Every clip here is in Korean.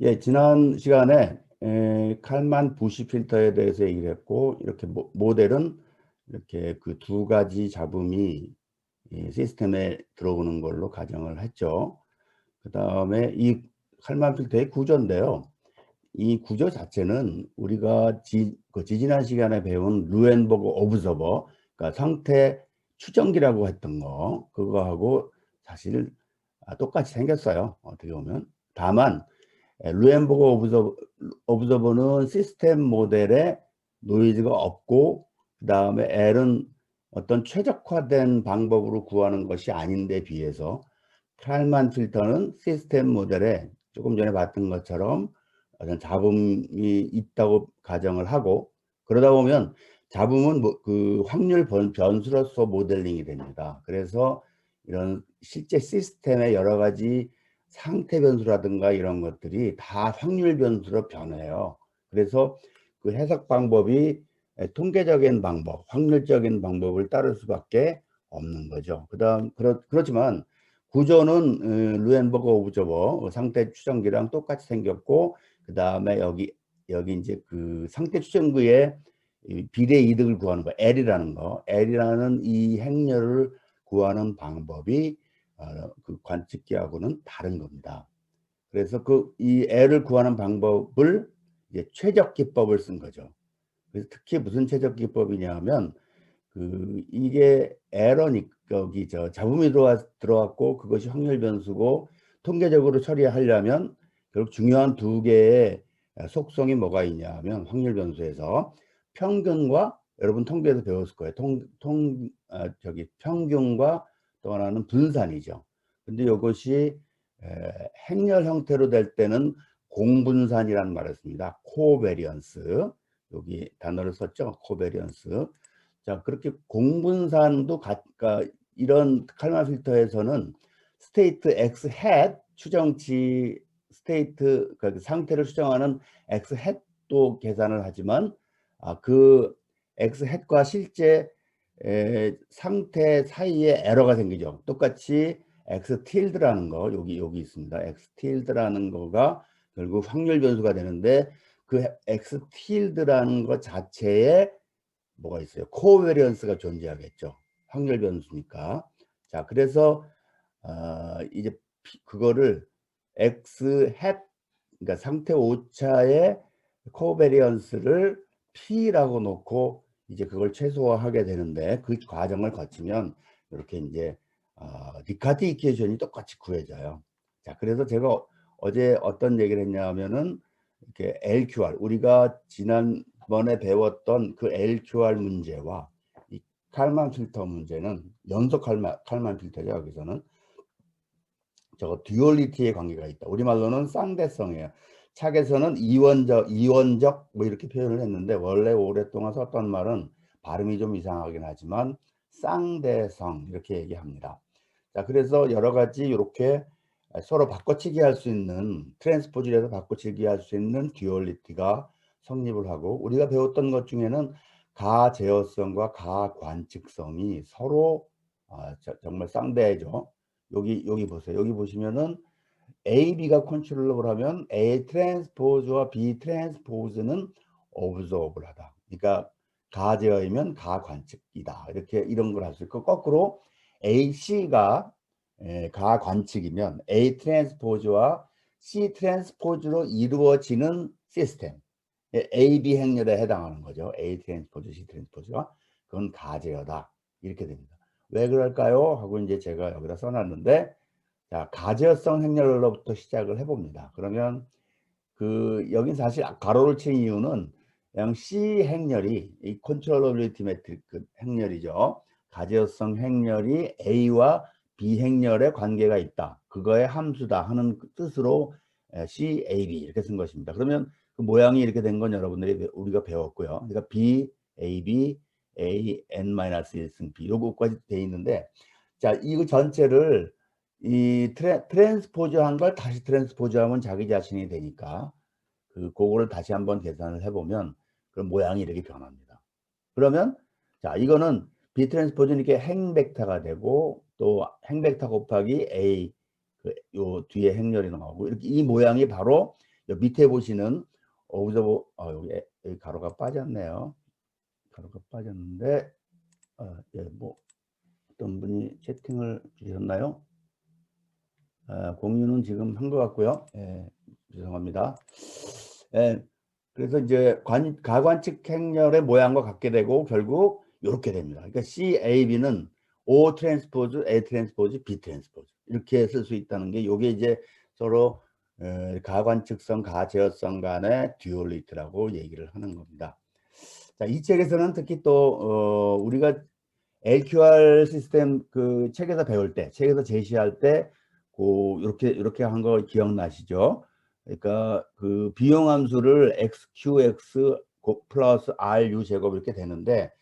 예, 지난 시간에 칼만 부시 필터에 대해서 얘기를 했고, 이렇게 모델은 이렇게 그 두 가지 잡음이 이 시스템에 들어오는 걸로 가정을 했죠. 그 다음에 이 칼만 필터의 구조인데요. 이 구조 자체는 우리가 지난 시간에 배운 루엔버그 오브저버, 그러니까 상태 추정기라고 했던 거, 그거하고 사실 똑같이 생겼어요. 어떻게 보면. 다만 루엠버그 오브저버는 시스템 모델에 노이즈가 없고, 그 다음에 L은 어떤 최적화된 방법으로 구하는 것이 아닌데 비해서 칼만 필터는 시스템 모델에 조금 전에 봤던 것처럼 어떤 잡음이 있다고 가정을 하고, 그러다 보면 잡음은 그 확률 변수로서 모델링이 됩니다. 그래서 이런 실제 시스템의 여러 가지 상태 변수라든가 이런 것들이 다 확률 변수로 변해요. 그래서 그 해석 방법이 통계적인 방법, 확률적인 방법을 따를 수밖에 없는 거죠. 그렇지만 구조는 루엔버그 오브저버 상태 추정기랑 똑같이 생겼고, 그 다음에 여기 이제 그 상태 추정기의 비례 이득을 구하는 거, L이라는 이 행렬을 구하는 방법이 그 관측기하고는 다른 겁니다. 그래서 이 L을 구하는 방법을 이제 최적 기법을 쓴 거죠. 그래서 특히 무슨 최적 기법이냐면 이게 에러니 여기 잡음이 들어왔고 그것이 확률 변수고 통계적으로 처리하려면 결국 중요한 두 개의 속성이 뭐가 있냐면 확률 변수에서 평균과 여러분 통계에서 배웠을 거예요. 평균과 또 하나는 분산이죠. 근데 이것이 행렬 형태로 될 때는 공분산이라는 말을 씁니다. 코베리언스. 여기 단어를 썼죠. 코베리언스. 자, 그렇게 공분산도 이런 칼만 필터에서는 스테이트 X 햇 추정치 스테이트 그 상태를 추정하는 X 햇도 계산을 하지만 그 X 햇과 실제 상태 사이에 에러가 생기죠. 똑같이 X tilde라는 거 여기 있습니다. X tilde라는 거가 결국 확률 변수가 되는데 그 X tilde라는 것 자체에 뭐가 있어요? 코베리언스가 존재하겠죠. 확률 변수니까. 자, 그래서 이제 그거를 X 햇, 그러니까 상태 오차의 코베리언스를 P라고 놓고 이제 그걸 최소화하게 되는데 그 과정을 거치면 이렇게 이제 리카트 이퀘이션이 똑같이 구해져요. 자, 그래서 제가 어제 어떤 얘기를 했냐면은 이렇게 LQR 우리가 지난번에 배웠던 그 LQR 문제와 이 칼만 필터 문제는 연속 칼만 필터죠. 여기서는 저거 듀얼리티의 관계가 있다. 우리말로는 쌍대성이에요. 책에서는 이원적 뭐 이렇게 표현을 했는데 원래 오랫동안 썼던 말은 발음이 좀 이상하긴 하지만 쌍대성 이렇게 얘기합니다. 자, 그래서 여러 가지 이렇게 서로 바꿔치기 할 수 있는 트랜스포즈에서 바꿔치기 할 수 있는 듀얼리티가 성립을 하고 우리가 배웠던 것 중에는 가제어성과 가관측성이 서로 정말 쌍대죠. 여기 보세요. 여기 보시면은 A, B가 컨트롤러블 하면 A 트랜스포즈와 B 트랜스포즈는 오브저어블하다. 그러니까 가제어이면 가관측이다. 이런 걸 할 수 있고 거꾸로 A, C가 가관측이면 A 트랜스포즈와 C 트랜스포즈로 이루어지는 시스템. A, B 행렬에 해당하는 거죠. A 트랜스포즈, C 트랜스포즈가 그건 가제어다. 이렇게 됩니다. 왜 그럴까요? 하고 이제 제가 여기다 써놨는데 자, 가제어성 행렬로부터 시작을 해봅니다. 그러면 여긴 사실 가로를 친 이유는 그냥 C 행렬이 이 컨트롤러빌리티 매트릭 행렬이죠. 가제어성 행렬이 A와 B 행렬의 관계가 있다. 그거의 함수다 하는 뜻으로 CAB 이렇게 쓴 것입니다. 그러면 그 모양이 이렇게 된 건 여러분들이 우리가 배웠고요. 그러니까 B, AB, A, N-1승 B 요거까지 돼 있는데 자, 이거 전체를 이 트랜스포즈한 걸 다시 트랜스포즈하면 자기 자신이 되니까 그거를 다시 한번 계산을 해보면 그럼 모양이 이렇게 변합니다. 그러면 자 이거는 비트랜스포즈는 이렇게 행벡터가 되고 또 행벡터 곱하기 A 요 뒤에 행렬이 나오고 이렇게 이 모양이 바로 밑에 보시는 여기 가로가 빠졌네요. 가로가 빠졌는데 예, 뭐 어떤 분이 채팅을 주셨나요? 공유는 지금 한 것 같고요. 예, 죄송합니다. 예, 그래서 이제 가관측 행렬의 모양과 같게 되고 결국 이렇게 됩니다. 그러니까 CAB는 O 트랜스포즈, A 트랜스포즈, B 트랜스포즈 이렇게 쓸 수 있다는 게 이게 이제 서로 가관측성, 가제어성 간의 듀얼리티라고 얘기를 하는 겁니다. 자, 이 책에서는 특히 또 우리가 LQR 시스템 그 책에서 배울 때, 책에서 제시할 때, 이렇게 한 거 기억나시죠? 그러니까 그 비용함수를 XQX 플러스 RU 제곱 이렇게 되는데,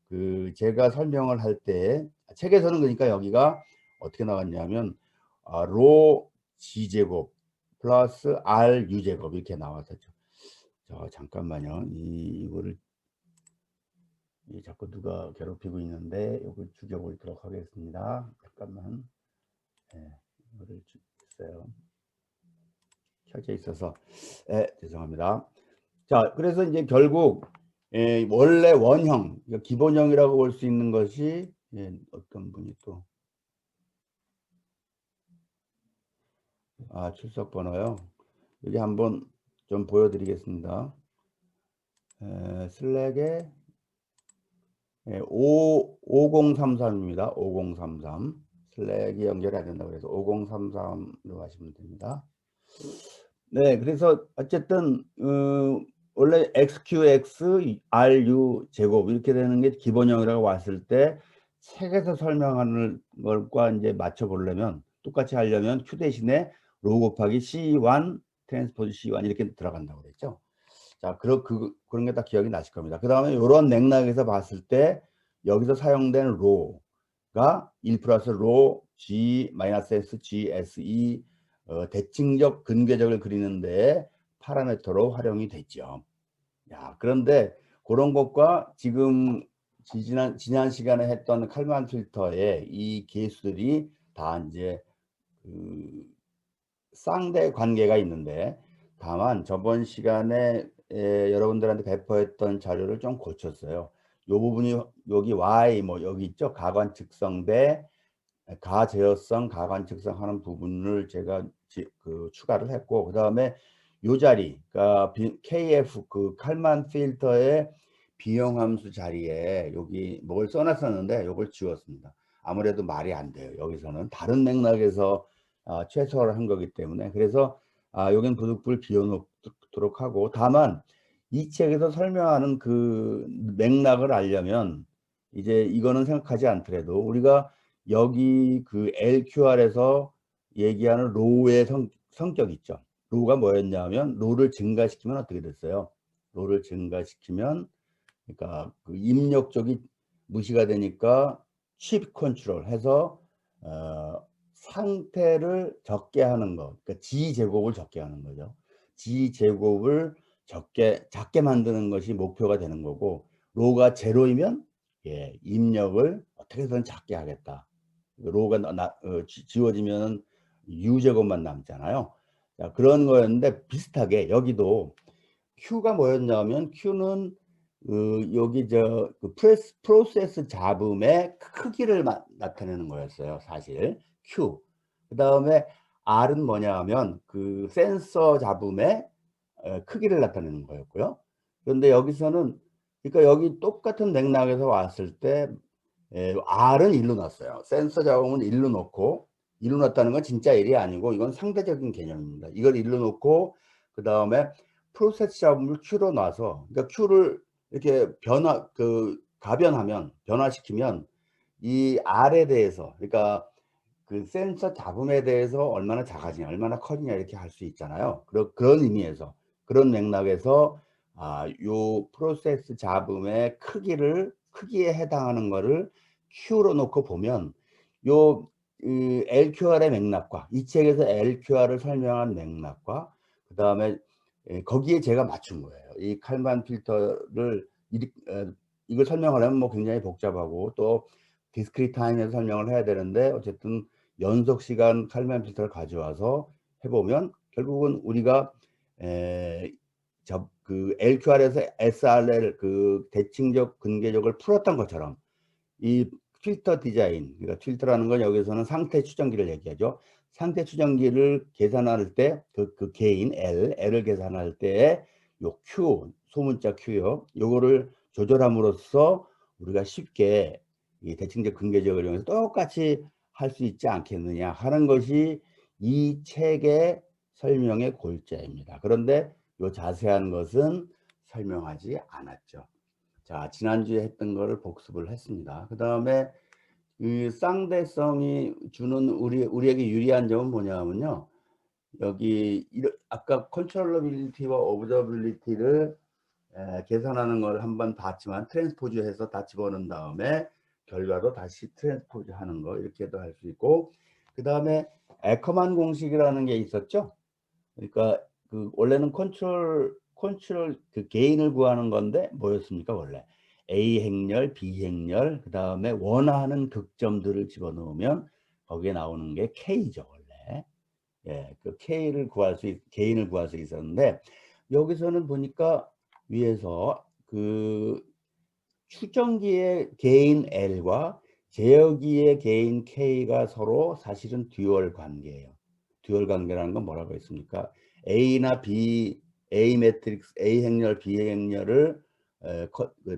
그 제가 설명을 할 때, 책에서는 그러니까 여기가 어떻게 나왔냐면, 로 G 제곱 플러스 RU 제곱 이렇게 나왔었죠. 잠깐만요. 이거를 자꾸 누가 괴롭히고 있는데 이걸 죽여보도록 하겠습니다. 잠깐만. 이거를 있어요. 켜져 있어서 죄송합니다. 자, 그래서 이제 결국 원래 원형, 기본형이라고 볼 수 있는 것이 어떤 분이 또 출석 번호요. 여기 한번 좀 보여드리겠습니다. 슬랙에 5033입니다. 5033 슬랙이 연결이 안 된다고 해서 5033으로 하시면 됩니다. 네, 그래서 어쨌든 원래 XQX RU 제곱 이렇게 되는 게 기본형이라고 왔을 때 책에서 설명하는 것과 이제 맞춰 보려면 똑같이 하려면 Q 대신에 로 곱하기 C1 트랜스포즈 C1 이렇게 들어간다고 그랬죠. 자, 그런 게 다 기억이 나실 겁니다. 그 다음에 이런 맥락에서 봤을 때 여기서 사용된 로가 1 플러스 로 G 마이너스 S G S E 대칭적 근궤적을 그리는데 파라미터로 활용이 됐죠. 야, 그런데 그런 것과 지금 지난 시간에 했던 칼만 필터의 이 개수들이 다 이제 그 쌍대 관계가 있는데 다만 저번 시간에 여러분들한테 배포했던 자료를 좀 고쳤어요. 이 부분이 여기 Y 뭐 여기 있죠. 가관측성 대 가제어성, 가관측성 하는 부분을 제가 추가를 했고 그 다음에 요 자리, 그러니까 KF 그 칼만 필터의 비용함수 자리에 여기 뭘 써놨었는데 이걸 지웠습니다. 아무래도 말이 안 돼요. 여기서는 다른 맥락에서 최소화를 한 거기 때문에 그래서 여긴 부득불 비워놓도록 하고 다만 이 책에서 설명하는 그 맥락을 알려면 이제 이거는 생각하지 않더라도 우리가 여기 그 LQR에서 얘기하는 로우의 성격 있죠. 로우가 뭐였냐면 로우를 증가시키면 어떻게 됐어요? 로우를 증가시키면 그러니까 그 입력 쪽이 무시가 되니까 칩 컨트롤 해서 상태를 적게 하는 거. 그러니까 G 제곱을 적게 하는 거죠. G 제곱을 작게 만드는 것이 목표가 되는 거고 로우가 제로이면 입력을 어떻게든 작게 하겠다. 로우가 지워지면 U 제곱만 남잖아요. 자, 그런 거였는데 비슷하게 여기도 Q가 뭐였냐면 Q는 여기 그 프로세스 잡음의 크기를 나타내는 거였어요. 사실 Q. 그 다음에 R은 뭐냐 하면 그 센서 잡음의 크기를 나타내는 거였고요. 그런데 여기서는 그러니까 여기 똑같은 맥락에서 왔을 때 R은 1로 놨어요. 센서 잡음은 1로 놓고 1로 놨다는 건 진짜 1이 아니고 이건 상대적인 개념입니다. 이걸 1로 놓고 그 다음에 프로세스 잡음을 Q로 놔서 그러니까 Q를 이렇게 변화시키면 이 R에 대해서 그러니까 그 센서 잡음에 대해서 얼마나 작아지냐 얼마나 커지냐 이렇게 할 수 있잖아요. 그런 의미에서 그런 맥락에서 요 프로세스 잡음의 크기에 해당하는 거를 Q로 놓고 보면 요 LQR의 맥락과 이 책에서 LQR을 설명한 맥락과 그 다음에 거기에 제가 맞춘 거예요. 이 칼만 필터를 이걸 설명하려면 뭐 굉장히 복잡하고 또 디스크리트 타임에서 설명을 해야 되는데 어쨌든 연속 시간 칼만 필터를 가져와서 해보면 결국은 우리가 그 LQR에서 SRL 그 대칭적 근계적을 풀었던 것처럼 이 필터 디자인, 그러니까 필터라는 건 여기서는 상태 추정기를 얘기하죠. 상태 추정기를 계산할 때 그 개인 L을 계산할 때 요 Q, 소문자 Q요. 요거를 조절함으로써 우리가 쉽게 이 대칭적 근계적을 이용해서 똑같이 할 수 있지 않겠느냐 하는 것이 이 책의 설명의 골자입니다. 그런데 요 자세한 것은 설명하지 않았죠. 자, 지난주에 했던 거를 복습을 했습니다. 그 다음에 이 쌍대성이 주는 우리에게 유리한 점은 뭐냐면요. 여기 아까 컨트롤러빌리티와 오브저빌리티를 계산하는 걸 한번 봤지만 트랜스포즈해서 다 집어넣은 다음에 결과도 다시 트랜스포즈 하는 거 이렇게도 할 수 있고, 그 다음에 에커만 공식이라는 게 있었죠. 그러니까 그 원래는 컨트롤 그 개인을 구하는 건데 뭐였습니까? 원래 A 행렬, B 행렬, 그 다음에 원하는 극점들을 집어넣으면 거기에 나오는 게 K죠, 원래. 예, 그 K를 개인을 구할 수 있었는데, 여기서는 보니까 위에서 그 추정기의 개인 L과 제어기의 개인 K가 서로 사실은 듀얼 관계예요. 듀얼 관계라는 건 뭐라고 했습니까? A나 B, A 매트릭스, A 행렬, B 행렬을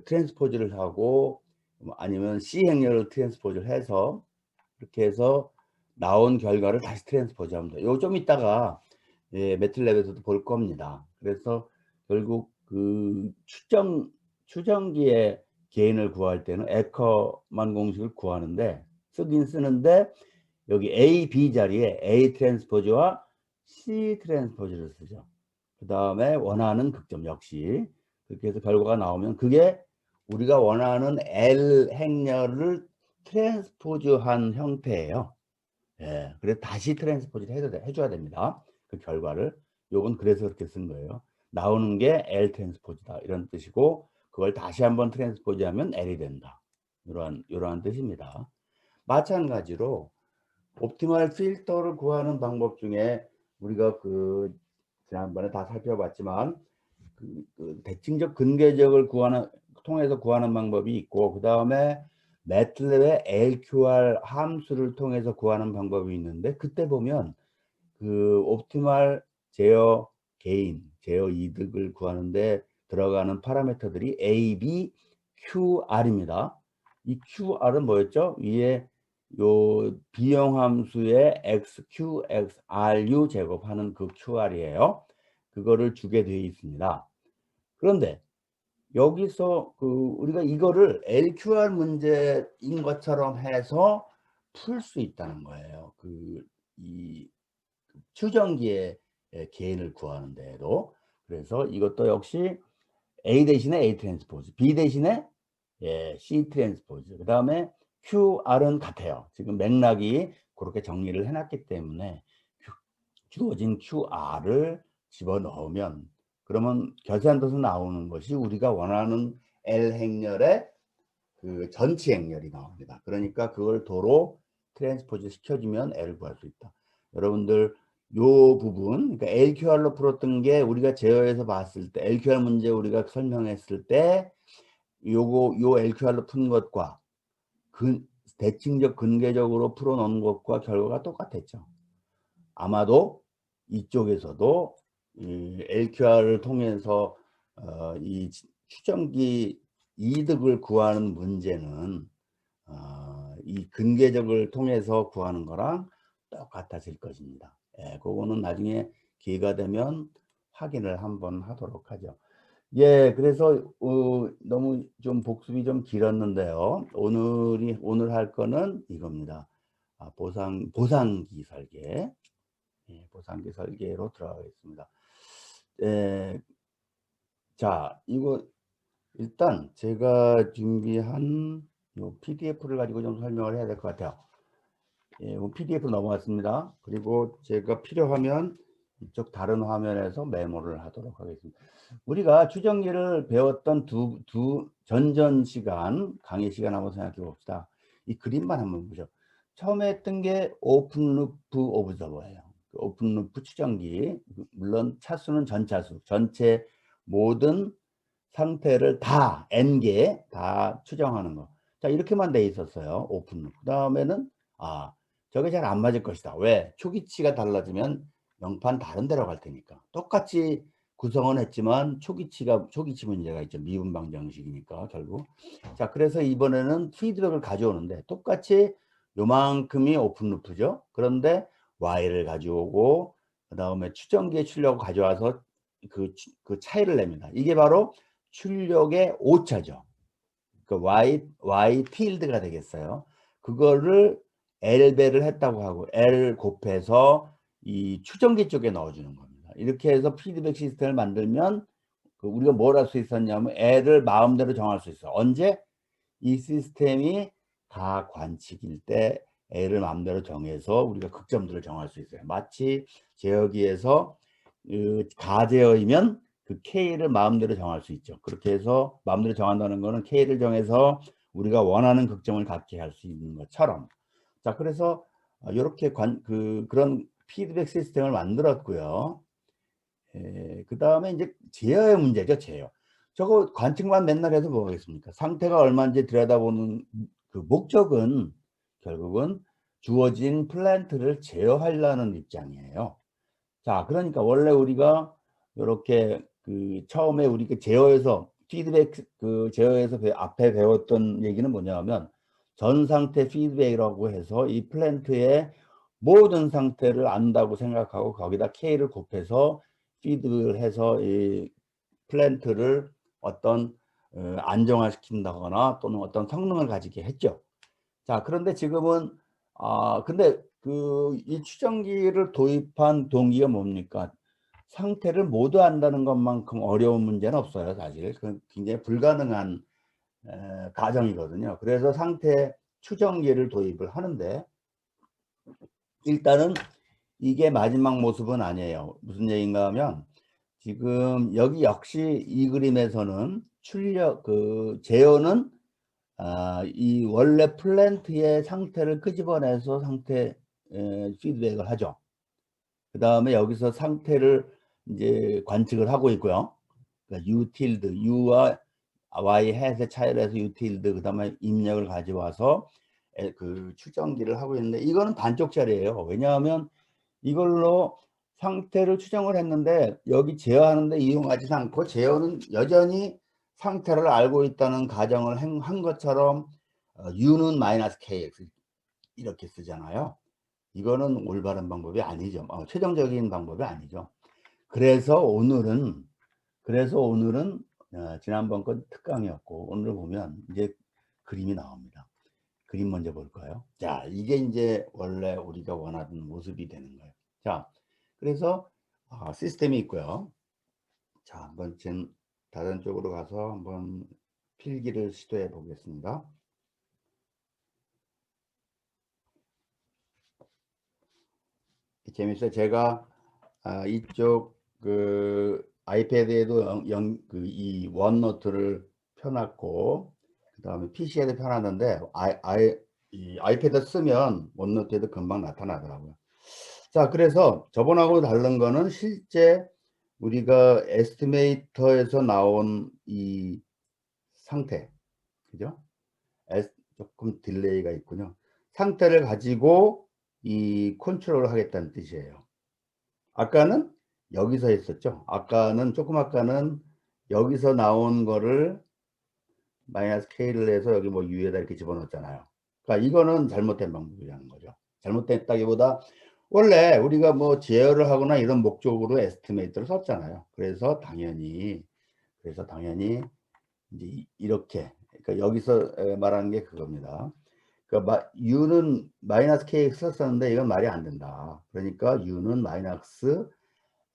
트랜스포즈를 하고, 아니면 C 행렬을 트랜스포즈를 해서 이렇게 해서 나온 결과를 다시 트랜스포즈 하면 돼요. 좀 이따가 매틀랩에서도 볼 겁니다. 그래서 결국 그 추정기의 개인을 구할 때는 에커만 공식을 구하는데 쓰긴 쓰는데, 여기 A, B 자리에 A 트랜스포즈와 C 트랜스포즈를 쓰죠. 그 다음에 원하는 극점 역시 그렇게 해서 결과가 나오면 그게 우리가 원하는 L 행렬을 트랜스포즈한 형태예요. 예, 그래서 다시 트랜스포즈를 해줘야 됩니다. 그 결과를. 요건 그래서 그렇게 쓴 거예요. 나오는 게 L 트랜스포즈다 이런 뜻이고, 그걸 다시 한번 트랜스포즈하면 L이 된다. 이러한 뜻입니다. 마찬가지로 옵티멀 필터를 구하는 방법 중에 우리가 그 지난번에 다 살펴봤지만 그 대칭적 근계적을 통해서 구하는 방법이 있고, 그 다음에 매틀랩의 LQR 함수를 통해서 구하는 방법이 있는데, 그때 보면 그 옵티멀 제어 게인, 제어 이득을 구하는데 들어가는 파라미터들이 A, B, QR입니다. 이 QR은 뭐였죠? 위에 요 비용 함수의 X, Q, X, RU 제곱하는 그 QR이에요. 그거를 주게 되어 있습니다. 그런데 여기서 그 우리가 이거를 LQR 문제인 것처럼 해서 풀 수 있다는 거예요. 이 추정기의 개인을 구하는 데에도. 그래서 이것도 역시 A 대신에 A 트랜스포즈, B 대신에 C 트랜스포즈, 그 다음에 QR은 같아요. 지금 맥락이 그렇게 정리를 해놨기 때문에 주어진 QR을 집어넣으면 그러면 결산도서 나오는 것이 우리가 원하는 L 행렬의 그 전치 행렬이 나옵니다. 그러니까 그걸 도로 트랜스포즈 시켜주면 L을 구할 수 있다. 여러분들 요 부분, 그러니까 LQR로 풀었던 게 우리가 제어해서 봤을 때, LQR 문제 우리가 설명했을 때 요 LQR로 푼 것과 대칭적 근계적으로 풀어놓은 것과 결과가 똑같았죠. 아마도 이쪽에서도 이 LQR을 통해서 이 추정기 이득을 구하는 문제는 이 근계적을 통해서 구하는 거랑 똑같아질 것입니다. 그거는 나중에 기회가 되면 확인을 한번 하도록 하죠. 예, 그래서 너무 좀 복습이 좀 길었는데요. 오늘 할 거는 이겁니다. 보상기 설계. 보상기 설계로 들어가겠습니다. 자, 이거 일단 제가 준비한 요 PDF를 가지고 좀 설명을 해야 될 것 같아요. PDF 넘어갔습니다. 그리고 제가 필요하면 이쪽 다른 화면에서 메모를 하도록 하겠습니다. 우리가 추정기를 배웠던 전전 시간, 강의 시간 한번 생각해 봅시다. 이 그림만 한번 보죠. 처음에 했던 게 오픈 루프 오브저버예요. 그 오픈루프 추정기, 물론 차수는 전차수, 전체 모든 상태를 다 n개 다 추정하는 거. 자, 이렇게만 돼 있었어요. 오픈루프. 그다음에는 저게 잘 안 맞을 것이다. 왜? 초기치가 달라지면 명판 다른 데로 갈 테니까. 똑같이 구성은 했지만 초기치 문제가 있죠. 미분방 정식이니까 결국. 자, 그래서 이번에는 피드백을 가져오는데 똑같이 요만큼이 오픈루프죠. 그런데 y를 가져오고 그다음에 추정기의 출력을 가져와서 그 차이를 냅니다. 이게 바로 출력의 오차죠. 그 y 필드가 되겠어요. 그거를 L배를 했다고 하고 L 곱해서 이 추정기 쪽에 넣어주는 겁니다. 이렇게 해서 피드백 시스템을 만들면 우리가 뭘 할 수 있었냐면 L을 마음대로 정할 수 있어요. 언제? 이 시스템이 가관측일 때 L을 마음대로 정해서 우리가 극점들을 정할 수 있어요. 마치 제어기에서 가제어이면 그 K를 마음대로 정할 수 있죠. 그렇게 해서 마음대로 정한다는 거는 K를 정해서 우리가 원하는 극점을 갖게 할 수 있는 것처럼. 자, 그래서 이렇게 그런 피드백 시스템을 만들었고요. 그 다음에 이제 제어의 문제죠. 제어. 저거 관측만 맨날 해서 뭐겠습니까? 상태가 얼마인지 들여다보는 그 목적은 결국은 주어진 플랜트를 제어하려는 입장이에요. 자, 그러니까 원래 우리가 이렇게 처음에 우리가 제어에서 피드백 제어에서 앞에 배웠던 얘기는 뭐냐면 전 상태 피드백이라고 해서 이 플랜트의 모든 상태를 안다고 생각하고 거기다 K를 곱해서 피드를 해서 이 플랜트를 어떤 안정화시킨다거나 또는 어떤 성능을 가지게 했죠. 자, 그런데 지금은 근데 이 추정기를 도입한 동기가 뭡니까? 상태를 모두 안다는 것만큼 어려운 문제는 없어요. 사실 굉장히 불가능한 가정이거든요. 그래서 상태 추정기를 도입을 하는데 일단은 이게 마지막 모습은 아니에요. 무슨 얘기인가 하면 지금 여기 역시 이 그림에서는 제어는 이 원래 플랜트의 상태를 끄집어내서 상태 피드백을 하죠. 그 다음에 여기서 상태를 이제 관측을 하고 있고요. 그러니까 U tilde, U와 Y hat의 차이를 해서 U tilde, 그 다음에 입력을 가져와서 그 추정기를 하고 있는데 이거는 반쪽짜리예요. 왜냐하면 이걸로 상태를 추정을 했는데 여기 제어하는데 이용하지 않고 제어는 여전히 상태를 알고 있다는 가정을 한 것처럼 U는 마이너스 KX 이렇게 쓰잖아요. 이거는 올바른 방법이 아니죠. 최종적인 방법이 아니죠. 그래서 오늘은 지난번 건 특강이었고 오늘 보면 이제 그림이 나옵니다. 그림 먼저 볼까요? 자, 이게 이제 원래 우리가 원하는 모습이 되는 거예요. 자, 그래서 시스템이 있고요. 자, 한번 다른 쪽으로 가서 한번 필기를 시도해 보겠습니다. 재밌어요. 제가 이쪽 아이패드에도 이 원노트를 펴놨고 그 다음에 PC에도 펴놨는데 이 아이패드 쓰면 원노트에도 금방 나타나더라고요. 자, 그래서 저번하고 다른 거는 실제 우리가 에스티메이터에서 나온 이 상태, 그죠? 조금 딜레이가 있군요. 상태를 가지고 이 컨트롤을 하겠다는 뜻이에요. 아까는 여기서 했었죠. 아까는 여기서 나온 거를 마이너스 K를 해서 여기 뭐 U에다 이렇게 집어넣었잖아요. 그러니까 이거는 잘못된 방법이라는 거죠. 잘못됐다기보다 원래 우리가 뭐 제어를 하거나 이런 목적으로 에스티메이터를 썼잖아요. 그래서 당연히 이제 이렇게 그러니까 여기서 말하는 게 그겁니다. 그러니까 U는 마이너스 KX 썼었는데 이건 말이 안 된다. 그러니까 U는 마이너스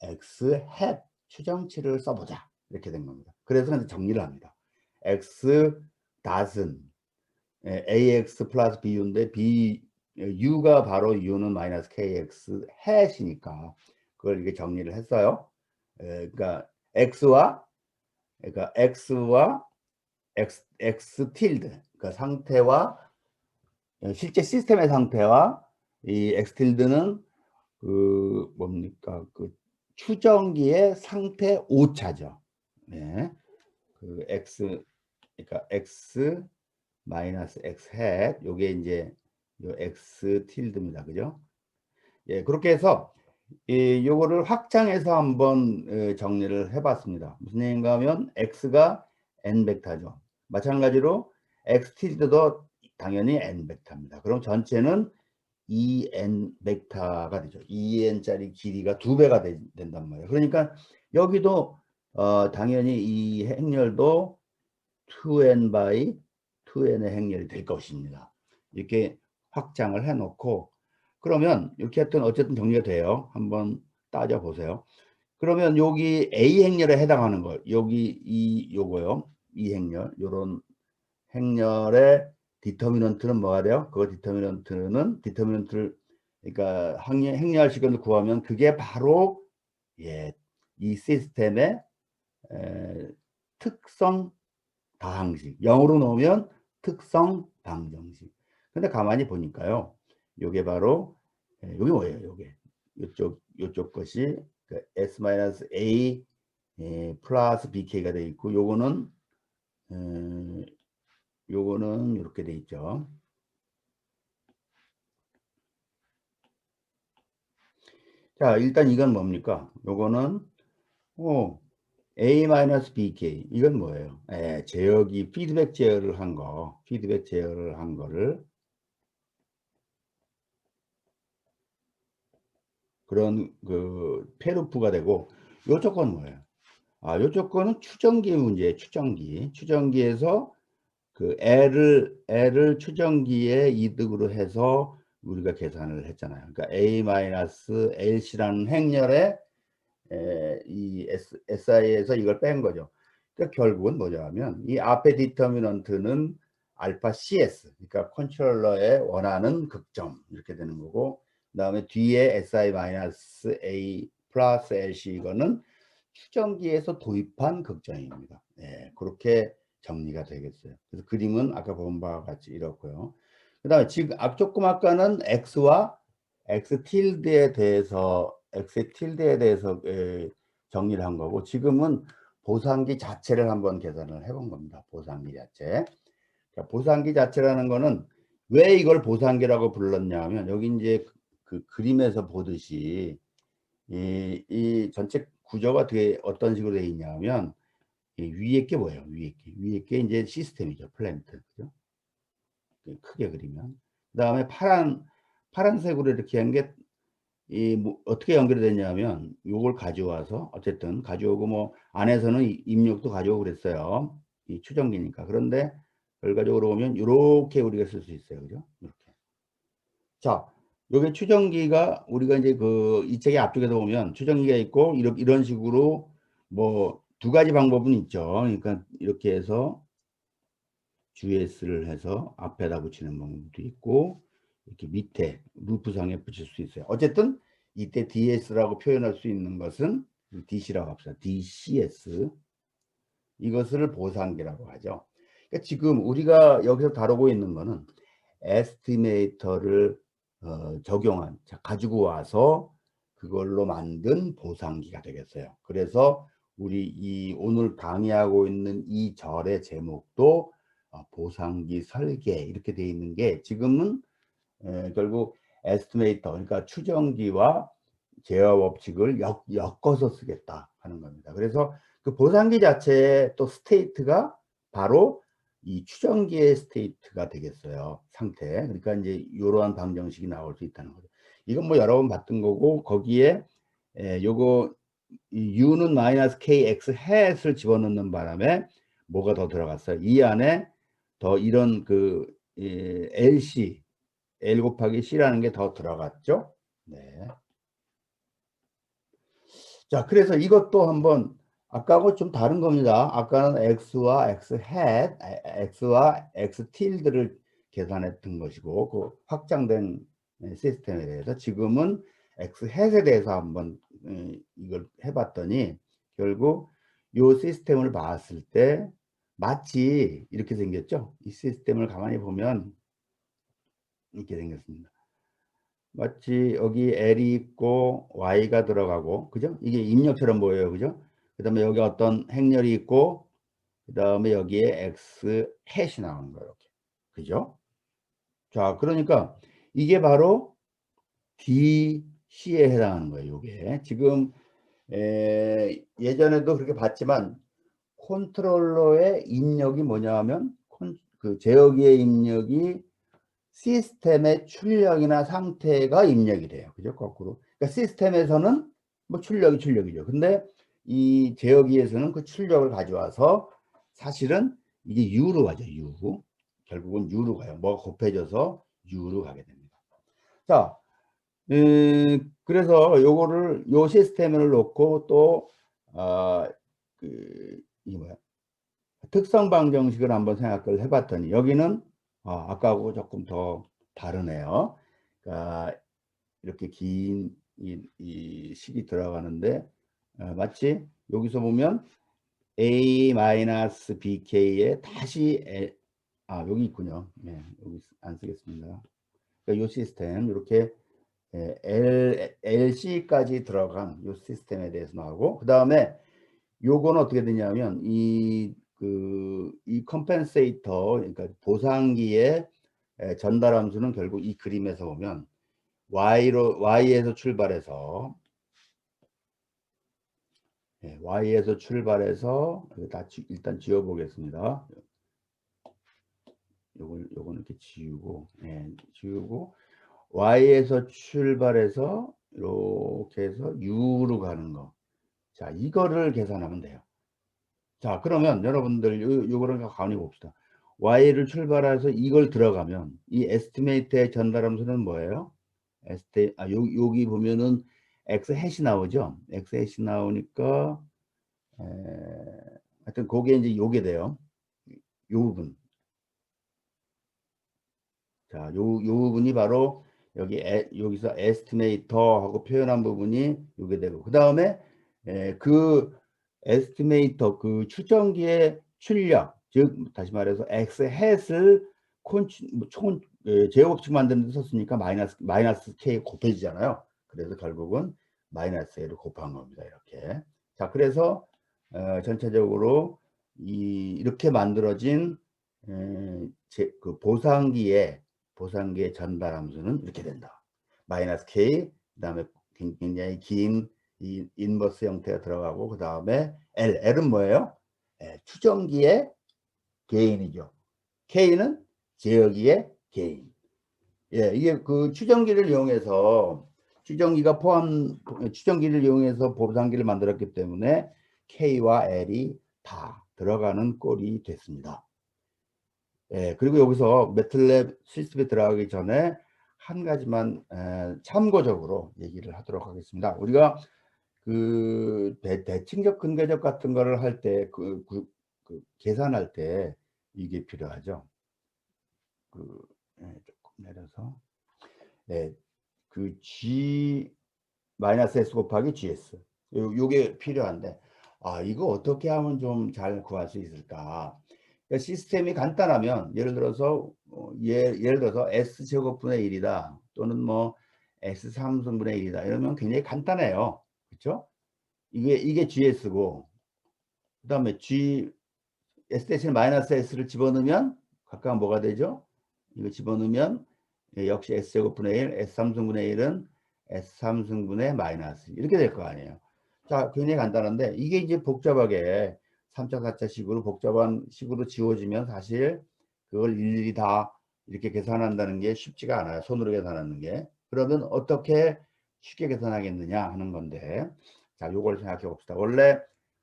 X 햇 추정치를 써보자. 이렇게 된 겁니다. 그래서 이제 정리를 합니다. X 닷은 AX 플러스 BU인데 U가 바로 U는 마이너스 KX 햇이니까 그걸 이렇게 정리를 했어요. 그러니까 X와 X tilde 그러니까 상태와 실제 시스템의 상태와 이 X tilde는 그 뭡니까? 그 추정기의 상태 오차죠. 네. 그 x 그러니까 x 마이너스 x 햇 요게 이제 요 x tilde입니다. 그죠? 예, 그렇게 해서 이 요거를 확장해서 한번 정리를 해 봤습니다. 무슨 얘기인가 하면 x가 n 벡터죠. 마찬가지로 x tilde도 당연히 n 벡터입니다. 그럼 전체는 2n 벡터가 되죠. 2n짜리 길이가 2배가 된단 말이에요. 그러니까 여기도 당연히 이 행렬도 2n by 2n의 행렬이 될 것입니다. 이렇게 확장을 해 놓고 그러면 이렇게 했던 어쨌든 정리가 돼요. 한번 따져 보세요. 그러면 여기 A 행렬에 해당하는 거 여기 요거요. 이 행렬 요런 행렬의 디터미넌트는 뭐가 돼요? 그 디터미넌트를 그러니까 행렬 시간을 구하면 그게 바로 예, 이 시스템의 특성 다항식 0으로 놓으면 특성 방정식. 근데 가만히 보니까요. 요게 바로 요게 뭐예요? 요게 요쪽 것이 S-A 플러스 BK가 돼 있고 요거는 이렇게 돼 있죠. 자, 일단 이건 뭡니까? 요거는 A-BK 이건 뭐예요? 제어기 피드백 제어를 한 거를 그런 그 페루프가 되고 요 조건은 뭐예요? 요 조건은 추정기 문제예요. 추정기에서 그 L을 추정기의 이득으로 해서 우리가 계산을 했잖아요. 그러니까 A-LC라는 행렬에 이 SI에서 이걸 뺀 거죠. 그러니까 결국은 뭐냐 하면 이 앞에 디터미넌트는 알파 CS, 그러니까 컨트롤러의 원하는 극점 이렇게 되는 거고 그 다음에 뒤에 SI-A 플러스 LC 이거는 추정기에서 도입한 극점입니다. 네, 그렇게 정리가 되겠어요. 그래서 그림은 아까 본 바와 같이 이렇고요. 그 다음에 지금 조금 아까는 X와 X tilde에 대해서 정리를 한 거고 지금은 보상기 자체를 한번 계산을 해본 겁니다. 보상기 자체. 그러니까 보상기 자체라는 거는 왜 이걸 보상기라고 불렀냐 하면 여기 이제 그 그림에서 보듯이 이 전체 구조가 되게 어떤 식으로 되어 있냐 하면 위에 게 뭐예요? 위에 게 이제 시스템이죠. 플랜트. 그죠? 크게 그리면. 그 다음에 파란색으로 이렇게 한 게 뭐 어떻게 연결이 되냐면 요걸 가져와서 어쨌든 가져오고 뭐 안에서는 입력도 가져오고 그랬어요. 이 추정기니까. 그런데 결과적으로 보면 이렇게 우리가 쓸 수 있어요. 그죠? 이렇게. 자, 요게 추정기가 우리가 이제 그 이 책의 앞쪽에도 보면 추정기가 있고 이런 식으로 뭐 두 가지 방법은 있죠. 그러니까 이렇게 해서 GS를 해서 앞에다 붙이는 방법도 있고 이렇게 밑에 루프상에 붙일 수 있어요. 어쨌든 이때 DS라고 표현할 수 있는 것은 DC라고 합시다. DCS 이것을 보상기라고 하죠. 그러니까 지금 우리가 여기서 다루고 있는 것은 에스티메이터를 적용한 가지고 와서 그걸로 만든 보상기가 되겠어요. 그래서 우리 이 오늘 강의하고 있는 이 절의 제목도 보상기 설계 이렇게 되어 있는 게 지금은 결국 에스티메이터 그러니까 추정기와 제어 법칙을 엮어서 쓰겠다 하는 겁니다. 그래서 그 보상기 자체의 또 스테이트가 바로 이 추정기의 스테이트가 되겠어요. 상태. 그러니까 이제 이러한 방정식이 나올 수 있다는 거죠. 이건 뭐 여러 번 봤던 거고 거기에 요거 u는 마이너스 kx 햇을 집어넣는 바람에 뭐가 더 들어갔어요? 이 안에 더 이런 그 LC L 곱하기 C라는 게 더 들어갔죠. 네. 자, 그래서 이것도 한번 아까하고 좀 다른 겁니다. 아까는 X와 X 햇, X와 X tilde를 계산했던 것이고 그 확장된 시스템에 대해서 지금은 X 햇에 대해서 한번 이걸 해봤더니 결국 이 시스템을 봤을 때 마치 이렇게 생겼죠. 이 시스템을 가만히 보면 이렇게 생겼습니다. 마치 여기 L이 있고 Y가 들어가고, 그죠? 이게 입력처럼 보여요. 그죠? 그 다음에 여기 어떤 행렬이 있고, 그 다음에 여기에 X 햇이 나오는 거예요. 이렇게. 그죠? 자, 그러니까 이게 바로 DC에 해당하는 거예요. 이게 지금 예전에도 그렇게 봤지만 컨트롤러의 입력이 뭐냐 하면 그 제어기의 입력이 시스템의 출력이나 상태가 입력이 돼요. 그죠? 거꾸로. 그러니까 시스템에서는 뭐 출력이 출력이죠. 근데 이 제어기에서는 그 출력을 가져와서 사실은 이게 U로 가죠. U. 결국은 U로 가요. 뭐가 곱해져서 U로 가게 됩니다. 자, 그래서 요거를 요 시스템을 놓고 또 이게 뭐야? 특성 방정식을 한번 생각을 해봤더니 여기는 아까하고 조금 더 다르네요. 그러니까 이렇게 긴 이 식이 들어가는데 마치 여기서 보면 a-bk에 다시 여기 있군요. 네, 여기 안 쓰겠습니다. 그러니까 이 시스템 이렇게 LC까지 들어간 이 시스템에 대해서 나오고, 그 다음에 요건 어떻게 되냐면 이 컴펜세이터, 그러니까 보상기의 전달 함수는 결국 이 그림에서 보면 Y에서 출발해서 일단 지워 보겠습니다. 요건 이렇게 지우고, 지우고 Y에서 출발해서 이렇게 해서 U로 가는 거. 자, 이거를 계산하면 돼요. 자, 그러면 여러분들 요거를 가만히 봅시다. Y를 출발해서 이걸 들어가면 이 에스티메이트의 전달 함수는 뭐예요? 여기 보면은 X 햇이 나오죠? X 햇이 나오니까 하여튼 그게 이제 요게 돼요. 요 부분. 자, 요 부분이 바로 여기서 에스티메이터 하고 표현한 부분이 요게 되고, 그 다음에 그 에스티메이터 그 추정기의 출력, 즉 다시 말해서 X 햇을 총 제곱식 만드는 데 썼으니까 마이너스 K 곱해지잖아요. 그래서 결국은 마이너스 A를 곱한 겁니다. 이렇게. 자, 그래서 전체적으로 이렇게 만들어진 그 보상기의 전달 함수는 이렇게 된다. 마이너스 K, 그 다음에 굉장히 긴 이 인버스 형태가 들어가고, 그 다음에 L은 뭐예요? 추정기의 개인이죠. K는 제어기의 개인. 이게 그 추정기를 이용해서 추정기를 이용해서 보상기를 만들었기 때문에 K와 L이 다 들어가는 꼴이 됐습니다. 그리고 여기서 매틀랩 실습에 들어가기 전에 한 가지만 참고적으로 얘기를 하도록 하겠습니다. 우리가 그 대칭적 근궤적 같은 거를 할 때 계산할 때 이게 필요하죠. 조금 내려서 그 G S 곱하기 GS 요게 필요한데, 이거 어떻게 하면 좀 잘 구할 수 있을까? 그러니까 시스템이 간단하면 예를 들어서 S 제곱분의 1이다 또는 뭐 S 3승분의 1이다 이러면 굉장히 간단해요. 그렇죠? 이게 GS고, 그 다음에 S 대신 마이너스 S를 집어넣으면 각각 뭐가 되죠? 이거 집어넣으면 역시 S 제곱분의 1, S 3승분의 1은 S 3승분의 마이너스 이렇게 될 거 아니에요. 자, 굉장히 간단한데 이게 이제 복잡하게 3차 4차 식으로 복잡한 식으로 지워지면 사실 그걸 일일이 다 이렇게 계산한다는 게 쉽지가 않아요. 손으로 계산하는 게. 그러면 어떻게 쉽게 계산하겠느냐 하는 건데, 자, 요걸 생각해 봅시다. 원래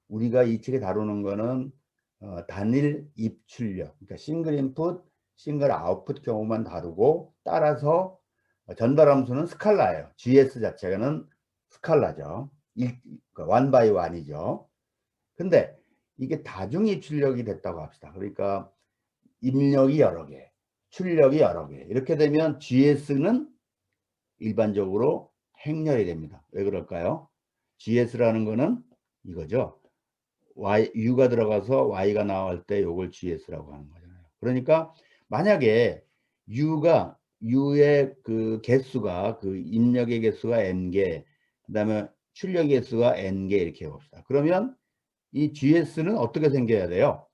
우리가 이 책에 다루는 거는 단일 입출력, 그러니까 싱글 인풋, 싱글 아웃풋 경우만 다루고, 따라서 전달 함수는 스칼라예요. GS 자체는 스칼라죠. 원 바이 원이죠. 근데 이게 다중 입출력이 됐다고 합시다. 그러니까 입력이 여러 개, 출력이 여러 개. 이렇게 되면 GS는 일반적으로 행렬이 됩니다. 왜 그럴까요? GS라는 거는 이거죠. U가 들어가서 Y가 나올 때 이걸 GS라고 하는 거잖아요. 그러니까 만약에 U가 U의 그 개수가 그 입력의 개수가 n개, 그다음에 출력의 개수가 n개 이렇게 해봅시다. 그러면 이 GS는 어떻게 생겨야 돼요?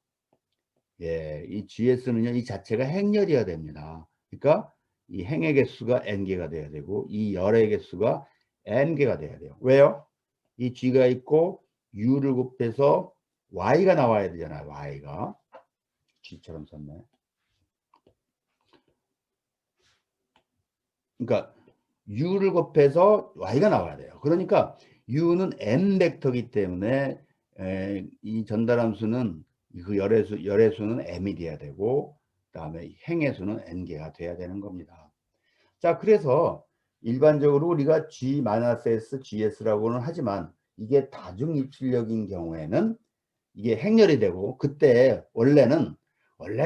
예, 이 GS는요, 이 자체가 행렬이어야 됩니다. 그러니까 이 행의 개수가 n개가 돼야 되고 이 열의 개수가 n개가 돼야 돼요. 왜요? 이 G가 있고 U를 곱해서 Y가 나와야 되잖아요. Y가. G처럼 썼네. 그러니까 U를 곱해서 Y가 나와야 돼요. 그러니까 U는 n 벡터이기 때문에 이 전달함수는 그 열의 수는 m이 돼야 되고 그다음에 행의 수는 n개가 돼야 되는 겁니다. 자, 그래서 일반적으로 우리가 G-S, GS라고는 하지만 이게 다중입출력인 경우에는 이게 행렬이 되고 그때 원래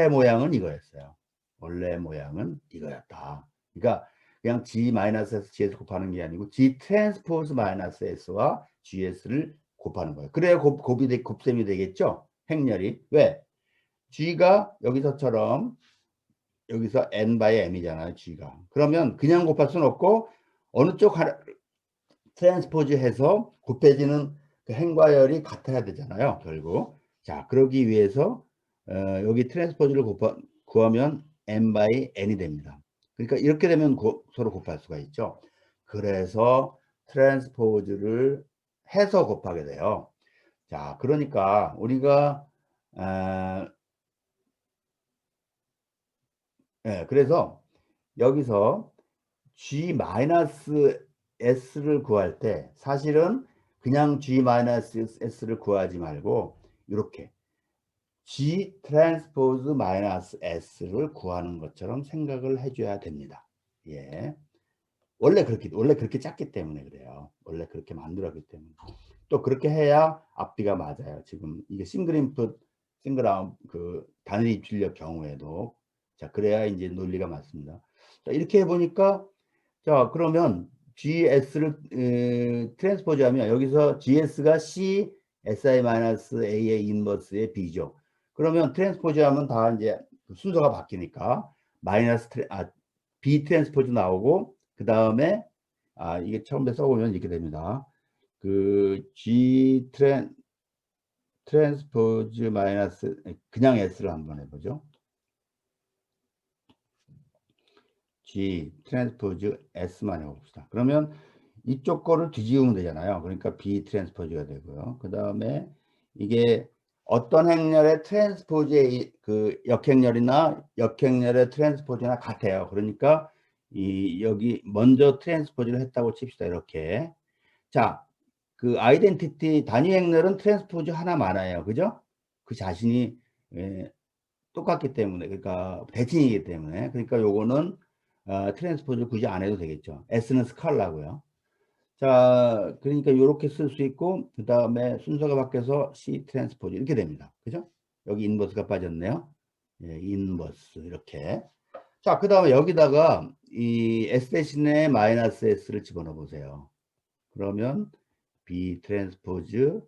모양은 이거였어요. 원래 모양은 이거였다. 그러니까 그냥 G-S, GS 곱하는 게 아니고 G 트랜스포즈 마이너스 S와 GS를 곱하는 거예요. 그래야 곱셈이 되겠죠? 행렬이. 왜? G가 여기서처럼 여기서 n 바이 m이잖아요. G가. 그러면 그냥 곱할 수는 없고 어느 쪽 하나 트랜스포즈 해서 곱해지는 그 행과 열이 같아야 되잖아요. 결국. 자, 그러기 위해서 여기 트랜스포즈를 구하면 n 바이 n이 됩니다. 그러니까 이렇게 되면 서로 곱할 수가 있죠. 그래서 트랜스포즈를 해서 곱하게 돼요. 자, 그러니까 우리가 그래서 여기서 G-S를 구할 때 사실은 그냥 G-S를 구하지 말고 이렇게 G 트랜스포즈 마이너스 S를 구하는 것처럼 생각을 해줘야 됩니다. 예. 원래 그렇게 짰기 때문에 그래요. 원래 그렇게 만들었기 때문에. 또 그렇게 해야 앞뒤가 맞아요. 지금 이게 싱글 인풋, 싱글 아웃 그 단일 입출력 경우에도 자, 그래야 이제 논리가 맞습니다. 자, 이렇게 해 보니까 자, 그러면 GS를 트랜스포즈 하면 여기서 GS가 C, SI-A의 인버스의 B죠. 그러면 트랜스포즈 하면 다 이제 순서가 바뀌니까 B 트랜스포즈 나오고 그 다음에 이게 처음에 써보면 이렇게 됩니다. 그 G 트랜스포즈 마이너스 그냥 S를 한번 해보죠. G 트랜스포즈 S만 해봅시다. 그러면 이쪽 거를 뒤집으면 되잖아요. 그러니까 B 트랜스포즈가 되고요. 그 다음에 이게 어떤 행렬의 트랜스포즈의 그 역행렬의 트랜스포즈나 같아요. 그러니까 여기 먼저 트랜스포즈를 했다고 칩시다. 이렇게. 자, 그 아이덴티티 단위 행렬은 트랜스포즈 하나 많아요. 그죠? 그 자신이 똑같기 때문에 그러니까 대칭이기 때문에 그러니까 요거는 트랜스포즈 굳이 안 해도 되겠죠. S는 스칼라고요. 자, 그러니까 이렇게 쓸 수 있고 그 다음에 순서가 바뀌어서 C 트랜스포즈 이렇게 됩니다. 그죠? 여기 인버스가 빠졌네요. 예, 인버스 이렇게. 자, 그 다음에 여기다가 이 S 대신에 마이너스 S를 집어넣어 보세요. 그러면 B 트랜스포즈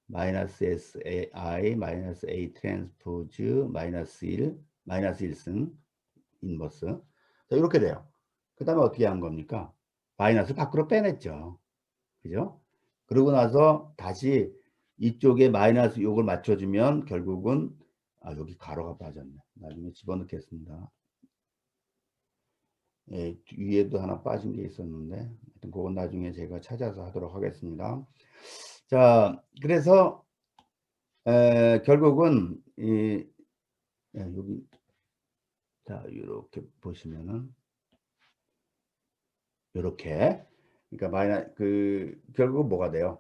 마이너스 S I 마이너스 A 트랜스포즈 마이너스 1승 인버스. 자, 이렇게 돼요. 그 다음에 어떻게 한 겁니까? 마이너스 밖으로 빼냈죠. 그죠? 그러고 나서 다시 이쪽에 마이너스 요걸 맞춰주면 결국은 여기 가로가 빠졌네. 나중에 집어넣겠습니다. 예, 위에도 하나 빠진 게 있었는데 하여튼 그건 나중에 제가 찾아서 하도록 하겠습니다. 자, 그래서 결국은 여기 자 이렇게 보시면은 이렇게 그러니까 결국 뭐가 돼요?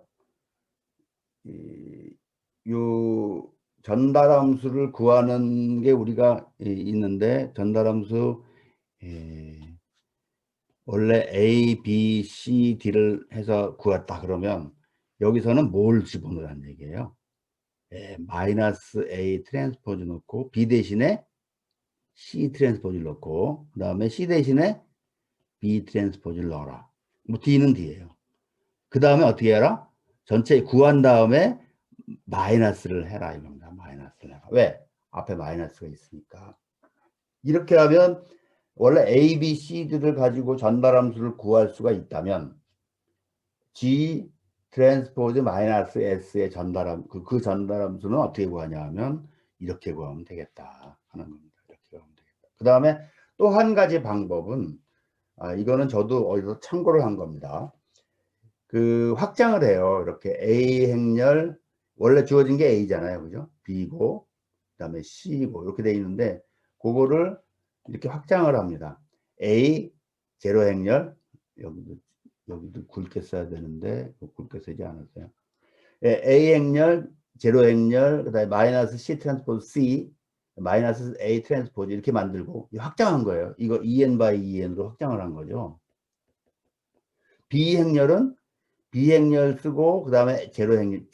요 전달함수를 구하는 게 우리가 있는데 전달함수 원래 A, B, C, D를 해서 구했다 그러면 여기서는 뭘 집어넣으라는 얘기예요? 마이너스 A 트랜스포즈 넣고 B 대신에 C 트랜스포즈를 넣고 그 다음에 C 대신에 B 트랜스포즈를 넣어라. 뭐 D는 D예요. 그 다음에 어떻게 해라? 전체 구한 다음에 마이너스를 해라 이겁니다. 마이너스를 해라. 왜? 앞에 마이너스가 있으니까. 이렇게 하면 원래 A, B, C들을 가지고 전달함수를 구할 수가 있다면 G 트랜스포즈 마이너스 S의 전달함, 그 전달함수는 어떻게 구하냐 하면 이렇게 구하면 되겠다 하는 겁니다. 이렇게 구하면 되겠다. 그 다음에 또 한 가지 방법은, 이거는 저도 어디서 참고를 한 겁니다. 그 확장을 해요. 이렇게 A 행렬, 원래 주어진 게 A잖아요. 그죠? B고, 그 다음에 C고, 이렇게 돼 있는데, 그거를 이렇게 확장을 합니다. A, 제로 행렬, 여기도 굵게 써야 되는데, 굵게 쓰지 않았어요. A 행렬, 제로 행렬, 그 다음에 마이너스 C 트랜스포즈 C, 마이너스 A 트랜스포즈 이렇게 만들고, 확장한 거예요. 이거 EN by EN으로 확장을 한 거죠. B 행렬은 B 행렬 쓰고, 그 다음에 제로 행렬,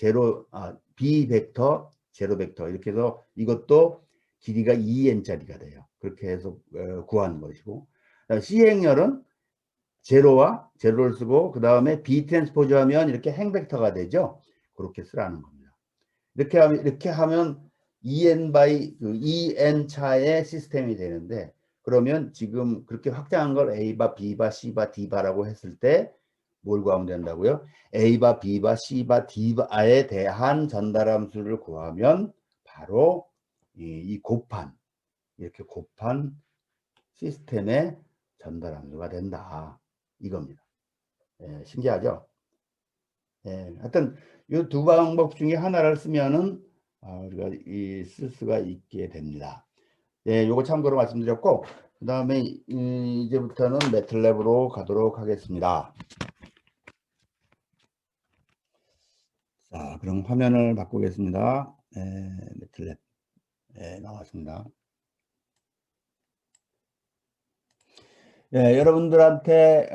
B 벡터, 제로 벡터, 이렇게 해서 이것도 길이가 2n짜리가 돼요. 그렇게 해서 구하는 것이고, C 행렬은 제로와 제로를 쓰고, 그 다음에 B 트랜스포즈 하면 이렇게 행벡터가 되죠. 그렇게 쓰라는 겁니다. 이렇게 하면 2n by 2n 차의 시스템이 되는데, 그러면 지금 그렇게 확장한 걸 A바, B바, C바, D바라고 했을 때 뭘 구하면 된다고요? A바, B바, C바, D바에 대한 전달함수를 구하면 바로 이 곱한, 이렇게 곱한 시스템의 전달함수가 된다. 이겁니다. 신기하죠? 하여튼 이 두 방법 중에 하나를 쓰면은 우리가 쓸 수가 있게 됩니다. 요거 참고로 말씀드렸고, 그 다음에 이제부터는 매틀랩으로 가도록 하겠습니다. 자, 그럼 화면을 바꾸겠습니다. 매틀랩 나왔습니다. 여러분들한테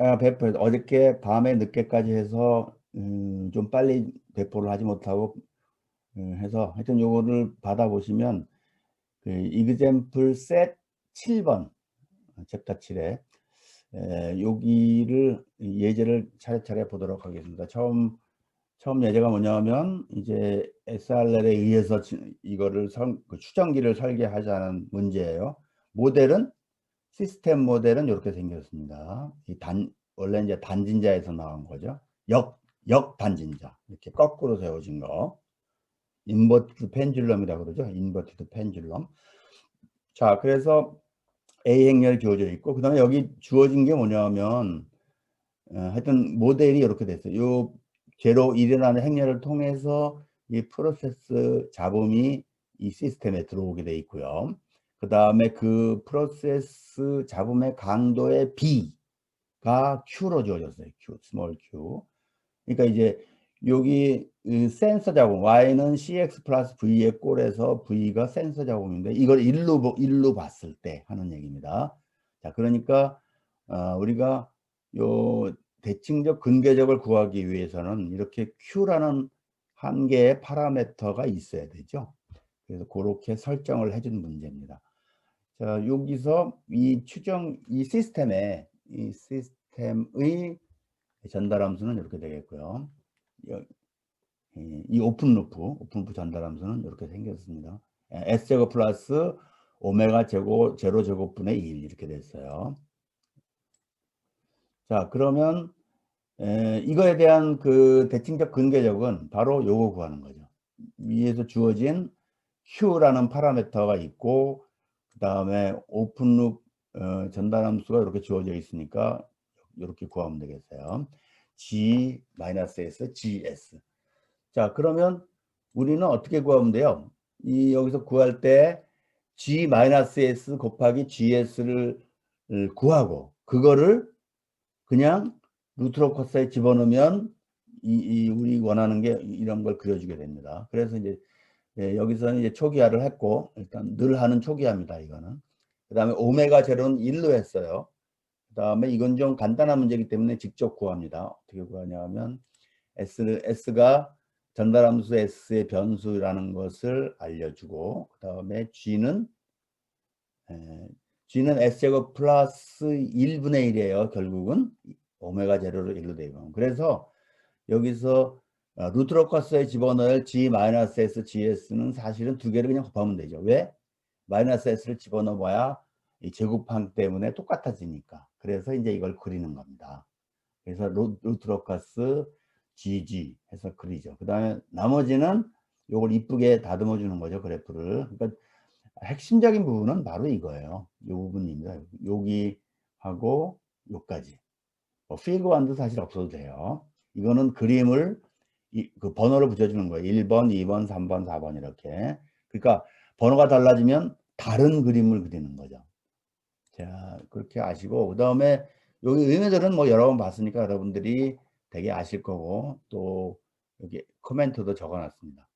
어저께 밤에 늦게까지 해서 좀 빨리 배포를 하지 못하고 해서 하여튼 요거를 받아보시면 그 example set 7번 챕터 7에 여기를 예제를 차례차례 보도록 하겠습니다. 처음 예제가 뭐냐면 이제 SRL에 의해서 이거를 그 추정기를 설계하자는 문제예요. 모델은 시스템 모델은 이렇게 생겼습니다. 원래 이제 단진자에서 나온 거죠. 역 단진자, 이렇게 거꾸로 세워진 거. 인버티드 펜줄럼이라고 그러죠. 인버티드 펜줄럼. 자, 그래서 A 행렬이 주어져 있고, 그 다음에 여기 주어진 게 뭐냐면, 하여튼 모델이 이렇게 됐어요. 요 제로 1이라는 행렬을 통해서 이 프로세스 잡음이 이 시스템에 들어오게 돼 있고요. 그 다음에 그 프로세스 잡음의 강도의 B가 Q로 주어졌어요. Q, 스몰 Q. 그러니까 이제 여기 센서 잡음, Y는 CX 플러스 V의 꼴에서 V가 센서 잡음인데, 이걸 일로 봤을 때 하는 얘기입니다. 자, 그러니까 우리가 요 대칭적 근궤적을 구하기 위해서는 이렇게 Q라는 한 개의 파라미터가 있어야 되죠. 그래서 그렇게 설정을 해준 문제입니다. 자, 여기서 이 시스템의 전달함수는 이렇게 되겠고요. 이 오픈루프 전달함수는 이렇게 생겼습니다. S제곱 플러스 오메가 제곱 제로 제곱분의 1 이렇게 됐어요. 자, 그러면 이거에 대한 그 대칭적 근궤적은 바로 요거 구하는 거죠. 위에서 주어진 Q라는 파라미터가 있고, 그 다음에 오픈룩 전달함수가 이렇게 주어져 있으니까 이렇게 구하면 되겠어요. G-S, GS. 자, 그러면 우리는 어떻게 구하면 돼요? 여기서 구할 때 G-S 곱하기 GS를 구하고, 그거를 그냥 루트로커스에 집어넣으면 우리 원하는 게 이런 걸 그려주게 됩니다. 그래서 이제 여기서는 이제 초기화를 했고, 일단 늘 하는 초기화입니다. 이거는. 그 다음에 오메가 제로는 1로 했어요. 그 다음에 이건 좀 간단한 문제이기 때문에 직접 구합니다. 어떻게 구하냐 하면 S가 전달함수 S의 변수라는 것을 알려주고, 그 다음에 G는 S제곱 플러스 1분의 1이에요. 결국은 오메가 제로를 1로 되고. 그래서 여기서 루트로커스에 집어넣을 G-S, GS는 사실은 두 개를 그냥 곱하면 되죠. 왜? 마이너스 S를 집어넣어봐야 이 제곱항 때문에 똑같아지니까. 그래서 이제 이걸 그리는 겁니다. 그래서 루트로카스 GG 해서 그리죠. 그 다음에 나머지는 요걸 이쁘게 다듬어 주는 거죠. 그래프를. 그러니까 핵심적인 부분은 바로 이거예요. 요 부분입니다. 여기 하고 요까지. 필드 완도 사실 없어도 돼요. 이거는 그림을 그 번호를 붙여주는 거예요. 1번, 2번, 3번, 4번 이렇게. 그러니까 번호가 달라지면 다른 그림을 그리는 거죠. 자, 그렇게 아시고 그 다음에 여기 의미들은 뭐 여러 번 봤으니까 여러분들이 되게 아실 거고 또 여기 코멘트도 적어놨습니다.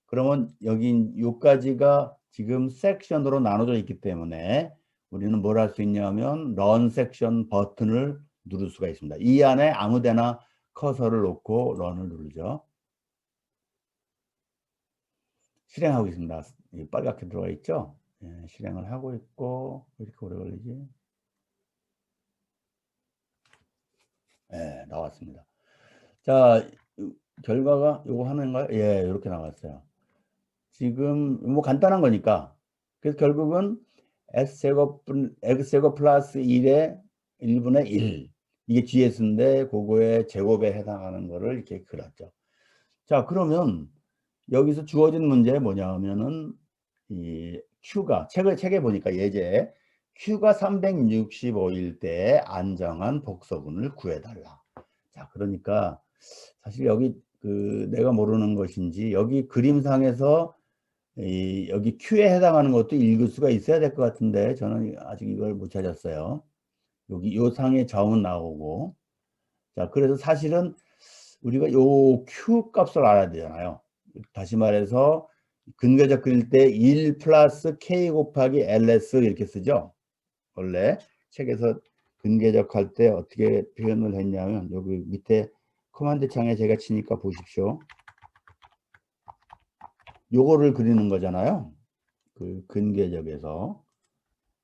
그러면 여기 요까지가 지금 섹션으로 나눠져 있기 때문에 우리는 뭘 할 수 있냐면 런 섹션 버튼을 누를 수가 있습니다. 이 안에 아무데나 커서를 놓고 런을 누르죠. 실행하고 있습니다. 빨갛게 들어가 있죠. 예, 실행을 하고 있고 이렇게 오래 걸리지. 예, 나왔습니다. 자, 결과가 요거 하는가요? 예, 이렇게 나왔어요. 지금 뭐 간단한 거니까. 그래서 결국은 x제곱 플러스 1의 1분의 1. 이게 GS인데 그거의 제곱에 해당하는 거를 이렇게 그렸죠. 자, 그러면 여기서 주어진 문제 뭐냐 하면은 이 Q가 책에 보니까 예제 Q가 365일 때 안정한 복소분을 구해달라. 자, 그러니까 사실 여기 그 내가 모르는 것인지 여기 그림상에서 여기 Q에 해당하는 것도 읽을 수가 있어야 될 것 같은데 저는 아직 이걸 못 찾았어요. 여기 요 상의 점은 나오고 자 그래서 사실은 우리가 요 Q 값을 알아야 되잖아요. 다시 말해서 근궤적 그릴 때 1 플러스 K 곱하기 LS 이렇게 쓰죠. 원래 책에서 근궤적 할 때 어떻게 표현을 했냐면 여기 밑에 커맨드 창에 제가 치니까 보십시오. 요거를 그리는 거잖아요. 그 근궤적에서.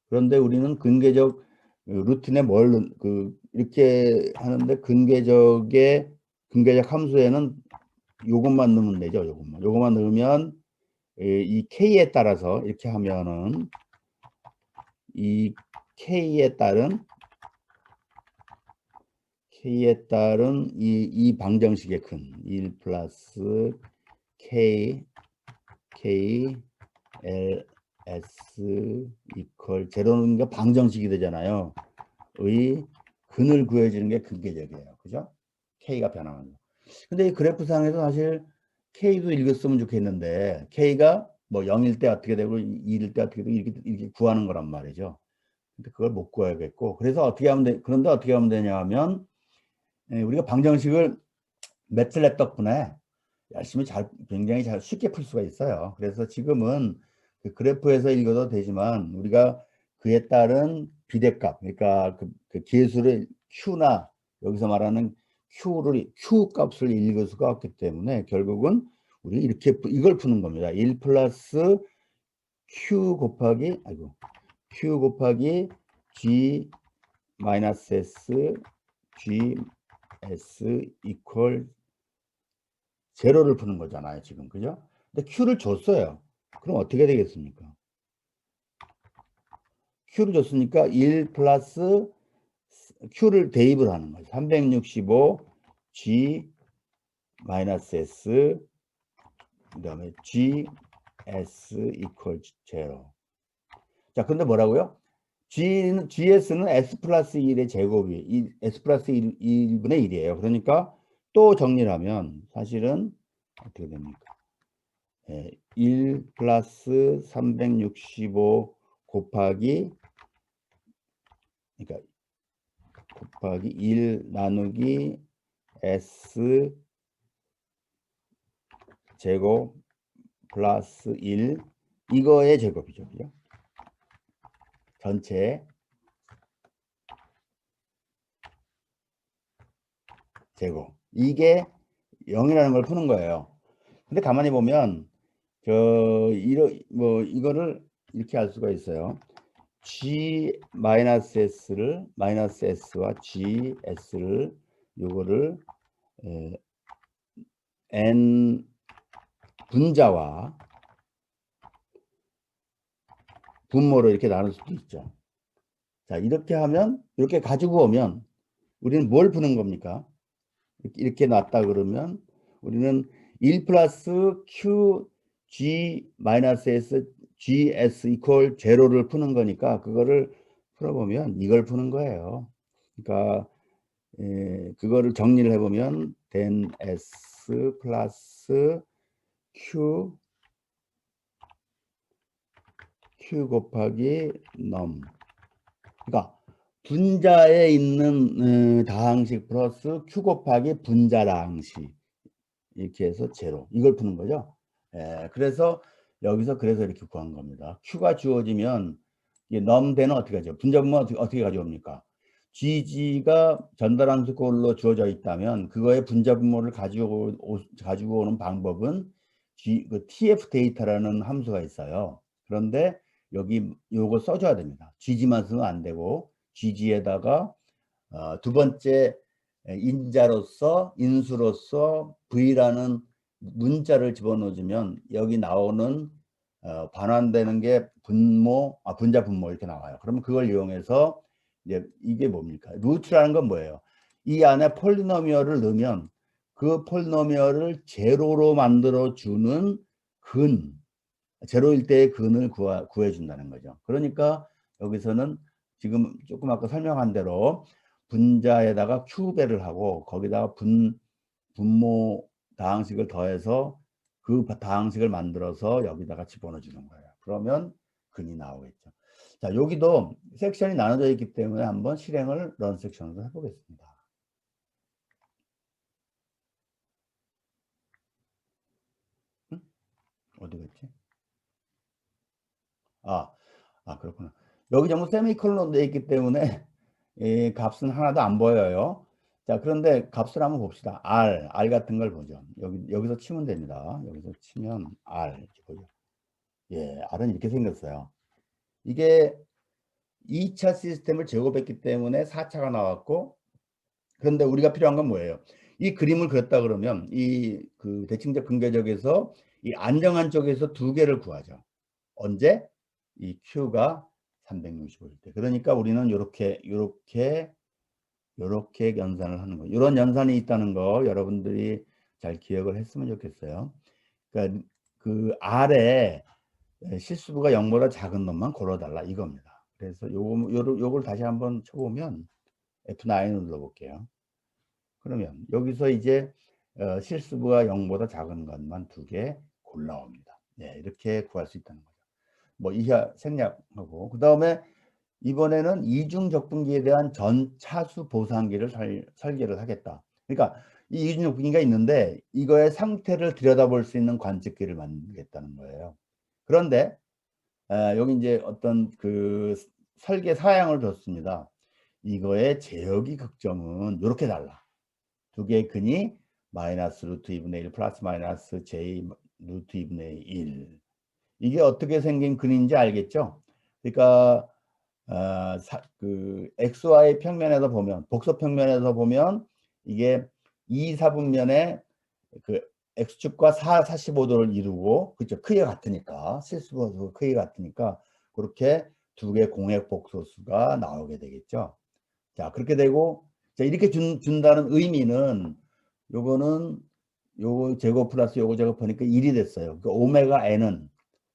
그런데 우리는 근궤적 루틴에 이렇게 하는데 근궤적 함수에는 요것만 넣으면 되죠. 요것만 넣으면 이 k에 따라서 이렇게 하면은 이 k에 따른 이 방정식의 근 1 플러스 k l s 이퀄 제로는 게 방정식이 되잖아요. 의 근을 구해주는 게 근궤적이에요. 그죠? K가 변하는 거. 근데 이 그래프상에서 사실 K도 읽었으면 좋겠는데 K가 뭐 0일 때 어떻게 되고 2일 때 어떻게 되고 이렇게 구하는 거란 말이죠. 근데 그걸 못 구하겠고 그래서 어떻게 하면 그런데 어떻게 하면 되냐 하면 우리가 방정식을 매틀랩 덕분에 열심히 굉장히 잘 쉽게 풀 수가 있어요. 그래서 지금은 그 그래프에서 읽어도 되지만 우리가 그에 따른 비례값, 그러니까 그 계수를 Q나 여기서 말하는 Q 값을 읽을 수가 없기 때문에 결국은 우리 이렇게 이걸 푸는 겁니다. 1 플러스 Q 곱하기 G 마이너스 S G S 이퀄 제로를 푸는 거잖아요, 지금. 그죠? 근데 Q를 줬어요. 그럼 어떻게 되겠습니까? Q를 줬으니까 1 플러스 Q를 대입을 하는 거예요. 365 G 마이너스 S 그 다음에 G S 이퀄 제로. 자, 근데 뭐라고요? GS는 S 플러스 1의 제곱이 S 플러스 1분의 1이에요. 그러니까 또 정리를 하면 사실은 어떻게 됩니까? 1 플러스 365 곱하기 그러니까 곱하기 1 나누기 S 제곱 플러스 1 이거의 제곱이죠. 그죠? 전체 제곱 이게 0이라는 걸 푸는 거예요. 근데 가만히 보면 이거를 이렇게 할 수가 있어요. G 마이너스 S를 마이너스 S와 GS를 요거를 N 분자와 분모로 이렇게 나눌 수도 있죠. 자, 이렇게 하면, 이렇게 가지고 오면 우리는 뭘 푸는 겁니까? 이렇게 놨다 그러면 우리는 1 플러스 q g 마이너스 s gs 이퀄 제로를 푸는 거니까 그거를 풀어보면 이걸 푸는 거예요. 그러니까 그거를 정리를 해보면 then s 플러스 q 곱하기 num. 그러니까 분자에 있는 다항식 플러스 q 곱하기 분자 다항식 이렇게 해서 제로 이걸 푸는 거죠. 그래서 여기서 그래서 이렇게 구한 겁니다. q가 주어지면 이게 넘대는 어떻게 하죠? 분자분모 어떻게 가져옵니까? g가 전달함수꼴로 주어져 있다면 그거의 분자분모를 가지고 오는 방법은 그 tf 데이터라는 함수가 있어요. 그런데 여기 요거 써줘야 됩니다. g만 쓰면 안 되고 gg에다가 두 번째 인수로서 v라는 문자를 집어넣어주면 여기 나오는 반환되는 게 분자 분모 이렇게 나와요. 그러면 그걸 이용해서 이게 뭡니까? 루트라는 건 뭐예요? 이 안에 폴리노미얼을 넣으면 그 폴리노미얼을 제로로 만들어 주는 제로일 때의 근을 구해준다는 거죠. 그러니까 여기서는 지금 조금 아까 설명한 대로 분자에다가 q배를 하고 거기다가 분모 다항식을 더해서 그 다항식을 만들어서 여기다가 집어넣어 주는 거예요. 그러면 근이 나오겠죠. 자, 여기도 섹션이 나눠져 있기 때문에 한번 실행을 런 섹션으로 해보겠습니다. 응? 어디 갔지? 그렇구나. 여기 전부 세미콜론으로 되어 있기 때문에 이 값은 하나도 안 보여요. 자, 그런데 값을 한번 봅시다. R 같은 걸 보죠. 여기서 치면 됩니다. 여기서 치면 R 이렇게 보죠. 예, R은 이렇게 생겼어요. 이게 2차 시스템을 제곱했기 때문에 4차가 나왔고, 그런데 우리가 필요한 건 뭐예요? 이 그림을 그렸다 그러면 이 그 대칭적 근궤적에서 이 안정한 쪽에서 두 개를 구하죠. 언제? 이 Q가 365일 때. 그러니까 우리는 요렇게 연산을 하는 거예요. 이런 연산이 있다는 거 여러분들이 잘 기억을 했으면 좋겠어요. 그러니까 그 R에 실수부가 0보다 작은 놈만 걸어달라 이겁니다. 그래서 요걸 다시 한번 쳐보면 F9을 눌러볼게요. 그러면 여기서 이제 실수부가 0보다 작은 것만 두 개 골라옵니다. 네, 이렇게 구할 수 있다는 거죠. 뭐 이하 생략하고 그 다음에 이번에는 이중적분기에 대한 전차수 보상기를 설계를 하겠다. 그러니까 이 이중적분기가 있는데 이거의 상태를 들여다볼 수 있는 관측기를 만들겠다는 거예요. 그런데 여기 이제 어떤 그 설계 사양을 줬습니다. 이거의 제어기 극점은 이렇게 달라. 두 개의 근이 마이너스 루트 2분의 1 플러스 마이너스 j 루트 2분의 1. 이게 어떻게 생긴 근인지 알겠죠? 그러니까 그 XY 평면에서 보면 복서 평면에서 보면 이게 2, 4분면에 그 X축과 45도를 이루고 그렇죠. 크기가 같으니까 실수도 크기가 같으니까 그렇게 두 개의 공액 복소수가 나오게 되겠죠. 자, 그렇게 되고 자, 이렇게 준다는 의미는 요거는 요거 제곱 플러스 요거 제곱하니까 1이 됐어요. 그 오메가 n은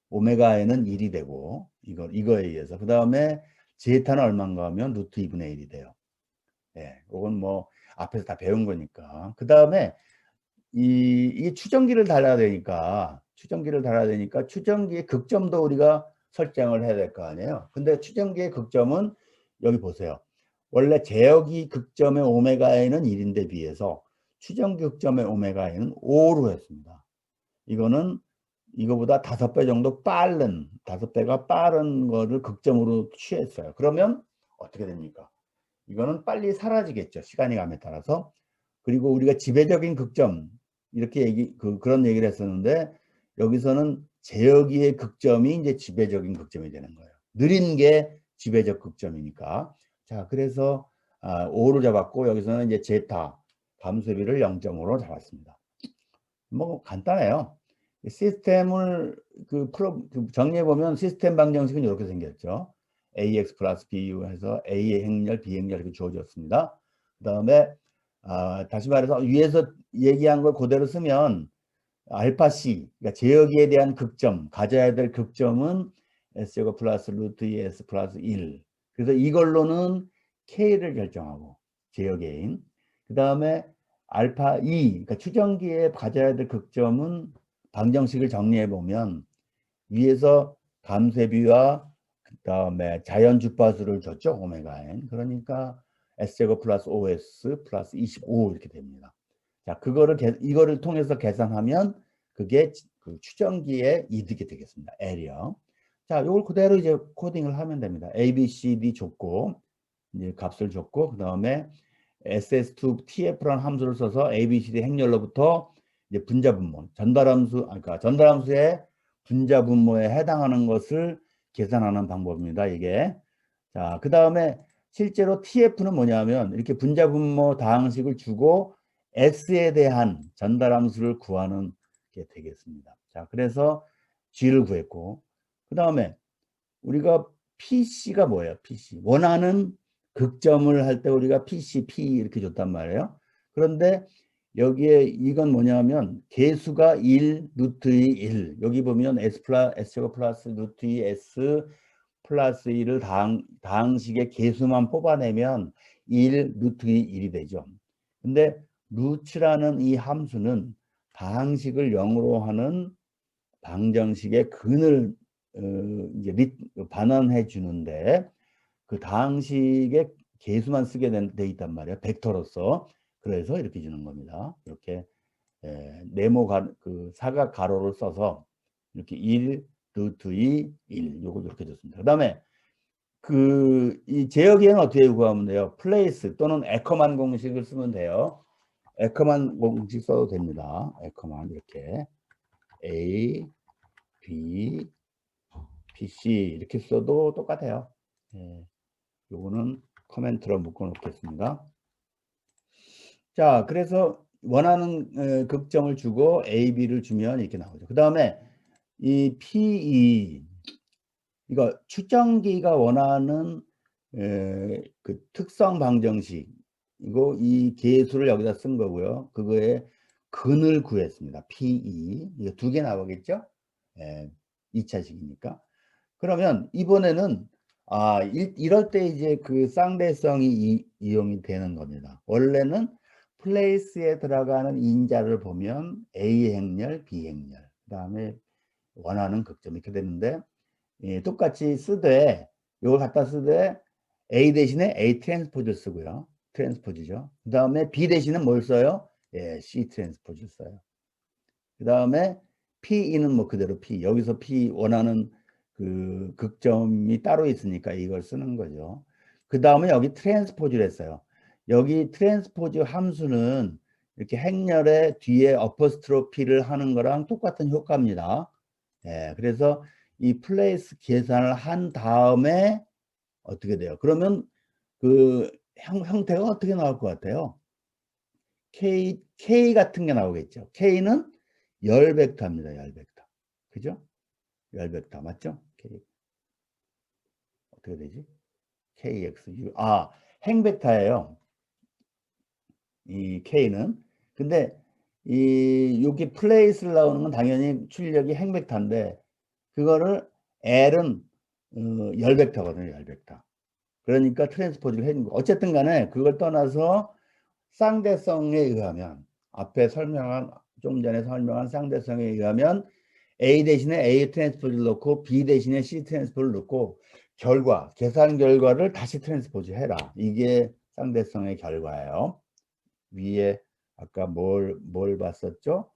1이 되고 이거에 의해서 그 다음에 제타는 얼마인가 하면 루트 2분의 1이 돼요. 예, 이건 뭐 앞에서 다 배운 거니까. 그 다음에 이 추정기를 달아야 되니까 추정기의 극점도 우리가 설정을 해야 될 거 아니에요. 근데 추정기의 극점은 여기 보세요. 원래 제어기 극점의 오메가 n은 1인데 비해서 추정기 극점의 오메가 n은 5로 했습니다. 이거는 이거보다 5배 정도 빠른 5배가 빠른 거를 극점으로 취했어요. 그러면 어떻게 됩니까? 이거는 빨리 사라지겠죠. 시간이 감에 따라서. 그리고 우리가 지배적인 극점 이렇게 그런 얘기를 했었는데 여기서는 제어기의 극점이 이제 지배적인 극점이 되는 거예요. 느린 게 지배적 극점이니까. 자, 그래서 5로 잡았고 여기서는 이제 제타 감소비를 0.5로 잡았습니다. 뭐 간단해요. 시스템을 정리해 보면 시스템 방정식은 이렇게 생겼죠. ax 플러스 bu 해서 a의 행렬, b 행렬 이렇게 주어졌습니다. 그 다음에 다시 말해서 위에서 얘기한 걸 그대로 쓰면 알파 c, 그러니까 제어기에 대한 극점, 가져야 될 극점은 s제곱 플러스 루트 2s 플러스 1. 그래서 이걸로는 k를 결정하고 제어계인. 그 다음에 알파 2, 그러니까 추정기에 가져야 될 극점은 방정식을 정리해 보면 위에서 감쇄비와 그 다음에 자연 주파수를 줬죠. 오메가 n. 그러니까 s제곱 플러스 5s 플러스 25 이렇게 됩니다. 자, 이거를 통해서 계산하면 그게 그 추정기의 이득이 되겠습니다. 에리어. 자, 이걸 그대로 이제 코딩을 하면 됩니다. A, B, C, D 줬고, 이제 값을 줬고, 그 다음에 SS2 TF라는 함수를 써서 A, B, C, D 행렬로부터 이제 분자분모, 그러니까 전달함수의 분자분모에 해당하는 것을 계산하는 방법입니다. 이게. 자, 그 다음에 실제로 TF는 뭐냐면 이렇게 분자분모 다항식을 주고 S에 대한 전달함수를 구하는 게 되겠습니다. 자, 그래서 G를 구했고, 그 다음에 우리가 PC가 뭐예요? PC. 원하는 극점을 할 때 우리가 PC, P 이렇게 줬단 말이에요. 그런데 여기에 이건 뭐냐면 개수가 1, 루트 2, 1. 여기 보면 S제곱 플러스 루트 2, S 플러스 1을 다항식의 개수만 뽑아내면 1, 루트 2, 1이 되죠. 근데 루츠라는 이 함수는 다항식을 0으로 하는 방정식의 근을 이제 반환해 주는데 그 다항식의 개수만 쓰게 돼 있단 말이에요. 벡터로서. 그래서 이렇게 주는 겁니다. 이렇게 그 사각 가로를 써서 이렇게 1, 루트 2, 1 요거 이렇게 줬습니다. 그 다음에 이 제어기에는 어떻게 구하면 돼요? 플레이스 또는 에커만 공식을 쓰면 돼요. 에커만 공식 써도 됩니다. 에커만 이렇게 A, B, PC 이렇게 써도 똑같아요. 요거는 코멘트로 묶어 놓겠습니다. 자, 그래서 원하는 극점을 주고 A, B를 주면 이렇게 나오죠. 그 다음에 이 PE 이거 추정기가 원하는 그 특성 방정식 이거 이 개수를 여기다 쓴 거고요. 그거에 근을 구했습니다. PE 이거 두 개 나오겠죠? 2차식이니까. 그러면 이번에는 이럴 때 이제 그 쌍대성이 이용이 되는 겁니다. 원래는 플레이스에 들어가는 인자를 보면 A 행렬, B 행렬, 그 다음에 원하는 극점 이렇게 되는데 똑같이 쓰되 이걸 갖다 쓰되 A 대신에 A 트랜스포즈를 쓰고요. 트랜스포즈죠. 그 다음에 B 대신에 뭘 써요? C 트랜스포즈를 써요. 그 다음에 P는 뭐 그대로 P. 여기서 P 원하는 그 극점이 따로 있으니까 이걸 쓰는 거죠. 그 다음에 여기 트랜스포즈를 했어요. 여기 트랜스포즈 함수는 이렇게 행렬의 뒤에 어퍼스트로피를 하는 거랑 똑같은 효과입니다. 그래서 이 플레이스 계산을 한 다음에 어떻게 돼요? 그러면 그 형태가 어떻게 나올 것 같아요? K 같은 게 나오겠죠. K는 열 벡터입니다. 열 벡터. 그죠? 열 벡터 맞죠? K. 어떻게 되지? KXU. 행 벡터예요. 이 K는. 근데 여기 플레이스를 나오는 건 당연히 출력이 행 벡터인데 그거를 L은 열 벡터거든요. 열 벡터. 그러니까 트랜스포즈를 해준 거. 어쨌든 간에 그걸 떠나서 쌍대성에 의하면 앞에 좀 전에 설명한 쌍대성에 의하면 A 대신에 A 트랜스포즈를 넣고 B 대신에 C 트랜스포즈를 넣고 계산 결과를 다시 트랜스포즈 해라. 이게 쌍대성의 결과예요. 위에 아까 뭘 봤었죠?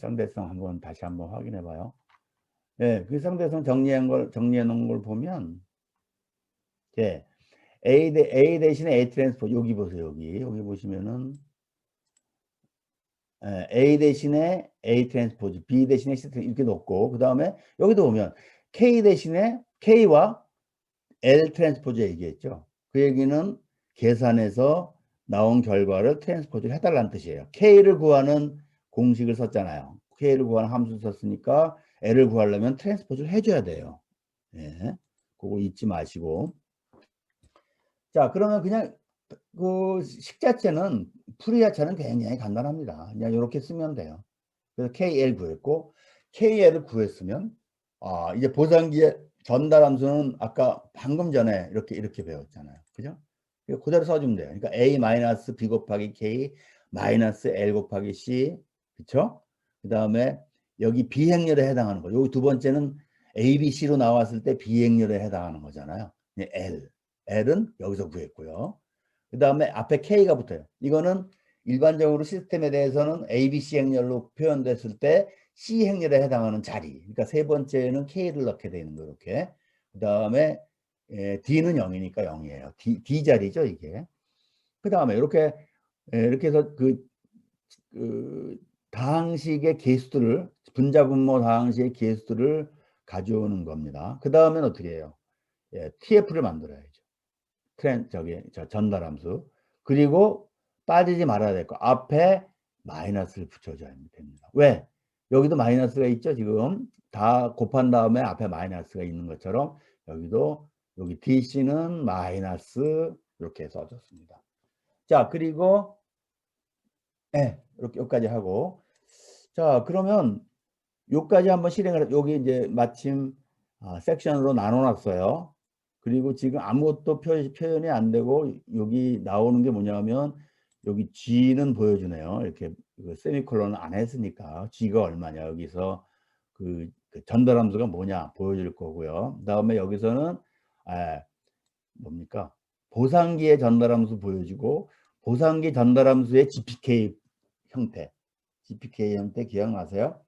쌍대성 다시 한번 확인해 봐요. 그 쌍대성 정리해 놓은 걸 보면 A 대신에 A 트랜스포즈 여기 보세요. 여기 보시면은 A 대신에 A 트랜스포즈, B 대신에 C 트랜스포즈 이렇게 놓고 그 다음에 여기도 보면 K 대신에 K와 L 트랜스포즈 얘기했죠. 그 얘기는 계산해서 나온 결과를 트랜스포즈를 해달라는 뜻이에요. K를 구하는 공식을 썼잖아요. K를 구하는 함수를 썼으니까 L을 구하려면 트랜스포즈를 해줘야 돼요. 그거 잊지 마시고. 자, 그러면 그냥 그 식자체는 풀이자체는 굉장히 간단합니다. 그냥 이렇게 쓰면 돼요. 그래서 KL 구했고, KL을 구했으면 이제 보상기의 전달함수는 아까 방금 전에 이렇게 배웠잖아요. 그죠? 그대로 써주면 돼요. 그러니까 A 마이너스 B 곱하기 K 마이너스 L 곱하기 C. 그쵸? 그 다음에 여기 비행렬에 해당하는 거. 여기 두 번째는 A, B, C로 나왔을 때 비행렬에 해당하는 거잖아요. L. L은 여기서 구했고요. 그 다음에 앞에 K가 붙어요. 이거는 일반적으로 시스템에 대해서는 A, B, C 행렬로 표현됐을 때 C 행렬에 해당하는 자리. 그러니까 세 번째는 K를 넣게 되는 거 이렇게. 그 다음에 D는 0이니까 0이에요. D 자리죠 이게. 그 다음에 이렇게 해서 그 다항식의 개수들을 분자분모 다항식의 개수들을 가져오는 겁니다. 그 다음엔 어떻게 해요? TF를 만들어야죠. 전달함수. 그리고 빠지지 말아야 될 거. 앞에 마이너스를 붙여줘야 됩니다. 왜? 여기도 마이너스가 있죠, 지금. 다 곱한 다음에 앞에 마이너스가 있는 것처럼 여기도 여기 DC는 마이너스 이렇게 써줬습니다. 자, 그리고 이렇게 여기까지 하고. 자, 그러면 여기까지 한번 실행을 여기 이제 마침 섹션으로 나눠 놨어요. 그리고 지금 아무것도 표현이 안 되고 여기 나오는 게 뭐냐면 여기 G는 보여주네요. 이렇게 세미콜론을 안 했으니까 G가 얼마냐 여기서 그 전달함수가 뭐냐 보여줄 거고요. 그다음에 여기서는 뭡니까? 보상기의 전달함수 보여주고 보상기 전달함수의 GPK 형태 기억나세요?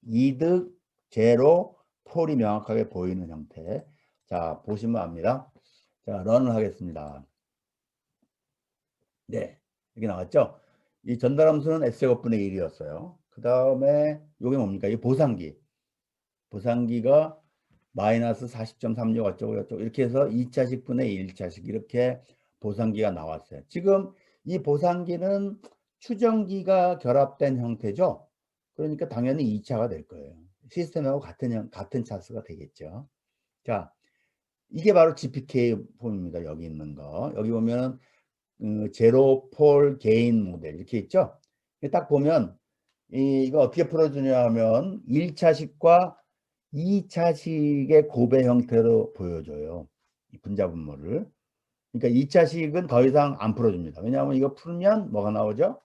이득, 제로, 폴이 명확하게 보이는 형태. 자, 보시면 압니다. 자, 런을 하겠습니다. 네, 이게 나왔죠? 이 전달함수는 X제곱분의 1이었어요. 그 다음에 이게 뭡니까? 이 보상기. 보상기가 마이너스 40.36 어쩌고 저쩌고 이렇게 해서 2차식 분의 1차식 이렇게 보상기가 나왔어요. 지금 이 보상기는 추정기가 결합된 형태죠. 그러니까 당연히 2차가 될 거예요. 시스템하고 같은 차수가 되겠죠. 자, 이게 바로 GPK 폼입니다. 여기 있는 거. 여기 보면 제로 폴 게인 모델 이렇게 있죠. 딱 보면 이거 어떻게 풀어주냐 하면 1차식과 2차식의 곱의 형태로 보여줘요. 이 분자분모를. 그러니까 2차식은 더 이상 안 풀어줍니다. 왜냐하면 이거 풀면 뭐가 나오죠?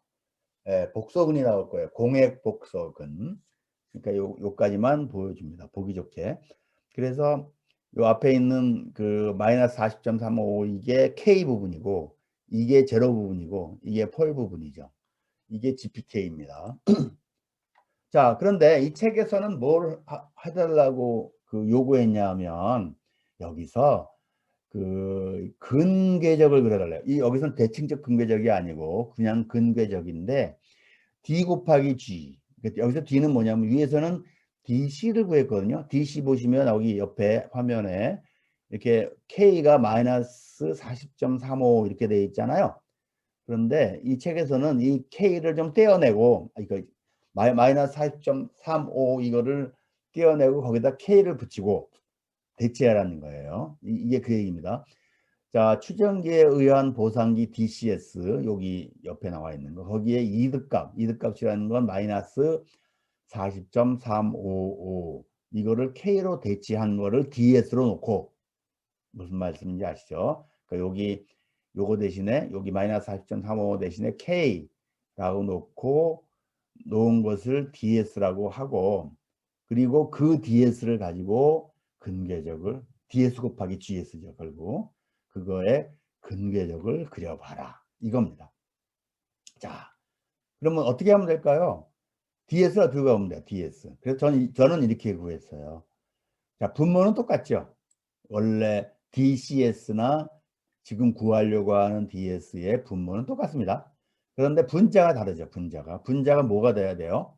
복소근이 나올 거예요. 공액 복소근. 그러니까 요까지만 보여줍니다. 보기 좋게. 그래서 요 앞에 있는 그 마이너스 40.35 이게 K 부분이고 이게 제로 부분이고 이게 폴 부분이죠. 이게 GPK입니다. 자, 그런데 이 책에서는 뭘 해달라고 요구했냐면 여기서 그 근궤적을 그려달래요. 여기서는 대칭적 근궤적이 아니고 그냥 근궤적인데 D 곱하기 G. 여기서 D는 뭐냐면 위에서는 DC를 구했거든요. DC 보시면 여기 옆에 화면에 이렇게 K가 마이너스 40.35 이렇게 돼 있잖아요. 그런데 이 책에서는 이 K를 좀 떼어내고 이거 마이너스 40.35 이거를 떼어내고 거기다 K를 붙이고 대체하라는 거예요. 이게 그 얘기입니다. 자, 추정기에 의한 보상기 DCS 여기 옆에 나와 있는 거 거기에 이득값이라는 건 마이너스 40.355 이거를 K로 대치한 거를 DS로 놓고 무슨 말씀인지 아시죠? 그러니까 여기 요거 대신에 여기 마이너스 40.35 대신에 K라고 놓고 놓은 것을 DS라고 하고 그리고 그 DS를 가지고 근궤적을 DS 곱하기 GS죠. 결국 그거에 근궤적을 그려봐라 이겁니다. 자, 그러면 어떻게 하면 될까요? DS를 어떻게 하면 돼요? DS. 그래서 저는 이렇게 구했어요. 자, 분모는 똑같죠. 원래 DCS나 지금 구하려고 하는 DS의 분모는 똑같습니다. 그런데 분자가 다르죠. 분자가 뭐가 돼야 돼요?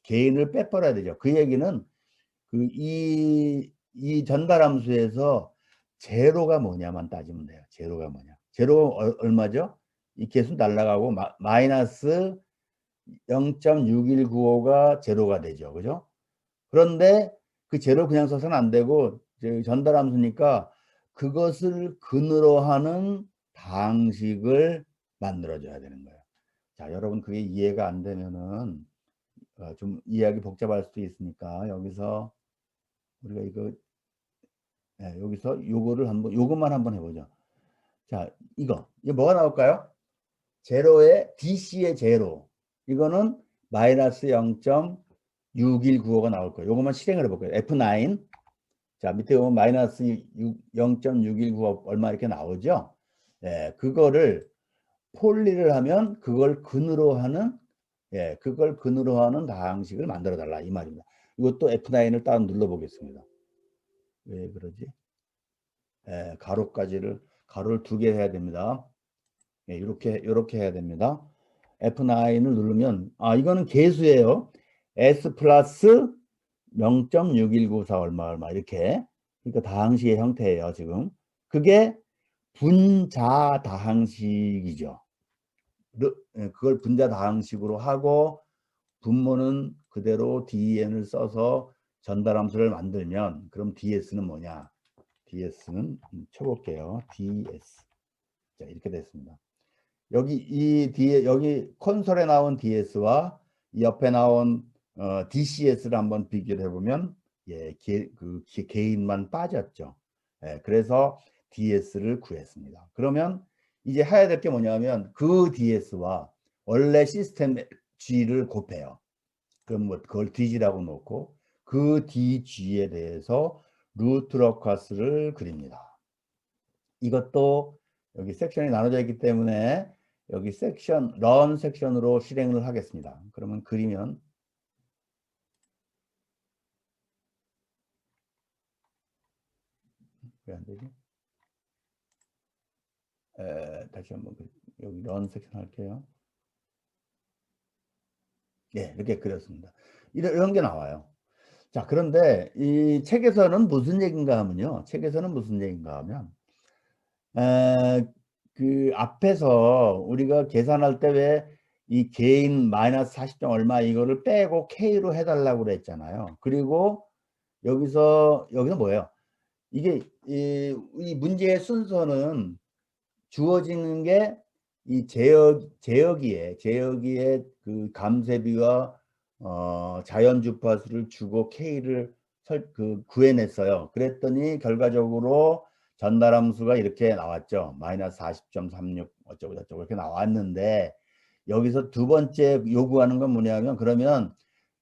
개인을 빼버려야 되죠. 그 얘기는 이 전달함수에서 제로가 뭐냐만 따지면 돼요. 제로가 뭐냐. 제로가 얼마죠? 이 개수 날라가고 마이너스 0.6195가 제로가 되죠. 그죠? 그런데 그 제로 그냥 써서는 안 되고 전달 함수니까 그것을 근으로 하는 방식을 만들어줘야 되는 거예요. 자, 여러분 그게 이해가 안 되면은 좀 이해하기 복잡할 수도 있으니까 여기서 우리가 이거 여기서 요거를 한번 요것만 한번 해보죠. 자, 이거 뭐가 나올까요? 제로에 DC의 제로, 이거는 마이너스 0.6195가 나올 거예요. 요것만 실행을 해볼 거예요. F9. 자, 밑에 보면 마이너스 0.6195 얼마 이렇게 나오죠. 그거를 폴리를 하면 그걸 근으로 하는 그걸 근으로 하는 방식을 만들어 달라 이 말입니다. 이것도 F9을 다운 눌러 보겠습니다. 왜 그러지? 가로를 2개 해야 됩니다. 이렇게 해야 됩니다. F9을 누르면 이거는 개수예요. S 플러스 0.6194 얼마 이렇게. 그러니까 다항식의 형태예요. 지금 그게 분자 다항식이죠. 그걸 분자 다항식으로 하고 분모는 그대로 DN을 써서 전달함수를 만들면 그럼 DS는 뭐냐? DS는 쳐볼게요. DS. 자, 이렇게 됐습니다. 여기 이 뒤에 여기 콘솔에 나온 DS와 이 옆에 나온 DCS를 한번 비교를 해보면 그 개인만 빠졌죠. 그래서 DS를 구했습니다. 그러면 이제 해야 될 게 뭐냐면 그 DS와 원래 시스템 G를 곱해요. 그럼 뭐 그걸 DG라고 놓고 그 DG에 대해서 루트 러커스를 그립니다. 이것도 여기 섹션이 나눠져 있기 때문에 여기 섹션, 런 섹션으로 실행을 하겠습니다. 그러면 그리면 왜 안 되지? 다시 한번 여기 런 섹션 할게요. 이렇게 그렸습니다. 이런 게 나와요. 자, 그런데 이 책에서는 무슨 얘기인가 하면요. 책에서는 무슨 얘기인가 하면 그 앞에서 우리가 계산할 때 왜 이 개인 마이너스 40점 얼마 이거를 빼고 K로 해달라고 그랬잖아요. 그리고 여기서 뭐예요? 이게 이 문제의 순서는 주어지는 게 이 제어기에 그 감쇄비와 자연 주파수를 주고 K를 구해냈어요. 그랬더니 결과적으로 전달함수가 이렇게 나왔죠. 마이너스 40.36 어쩌고 저쩌고 이렇게 나왔는데 여기서 두 번째 요구하는 건 뭐냐면 그러면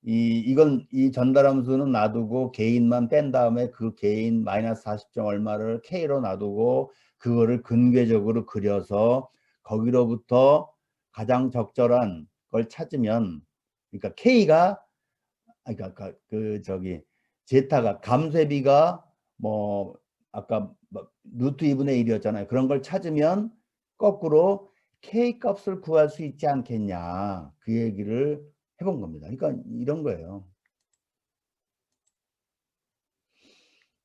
이 전달함수는 놔두고 개인만 뺀 다음에 그 개인 마이너스 40점 얼마를 K로 놔두고 그거를 근궤적으로 그려서 거기로부터 가장 적절한 걸 찾으면 그러니까 K가 그러니까 제타가 감쇄비가 뭐 아까 루트 2분의 1이었잖아요. 그런 걸 찾으면 거꾸로 K 값을 구할 수 있지 않겠냐 그 얘기를 해본 겁니다. 그러니까 이런 거예요.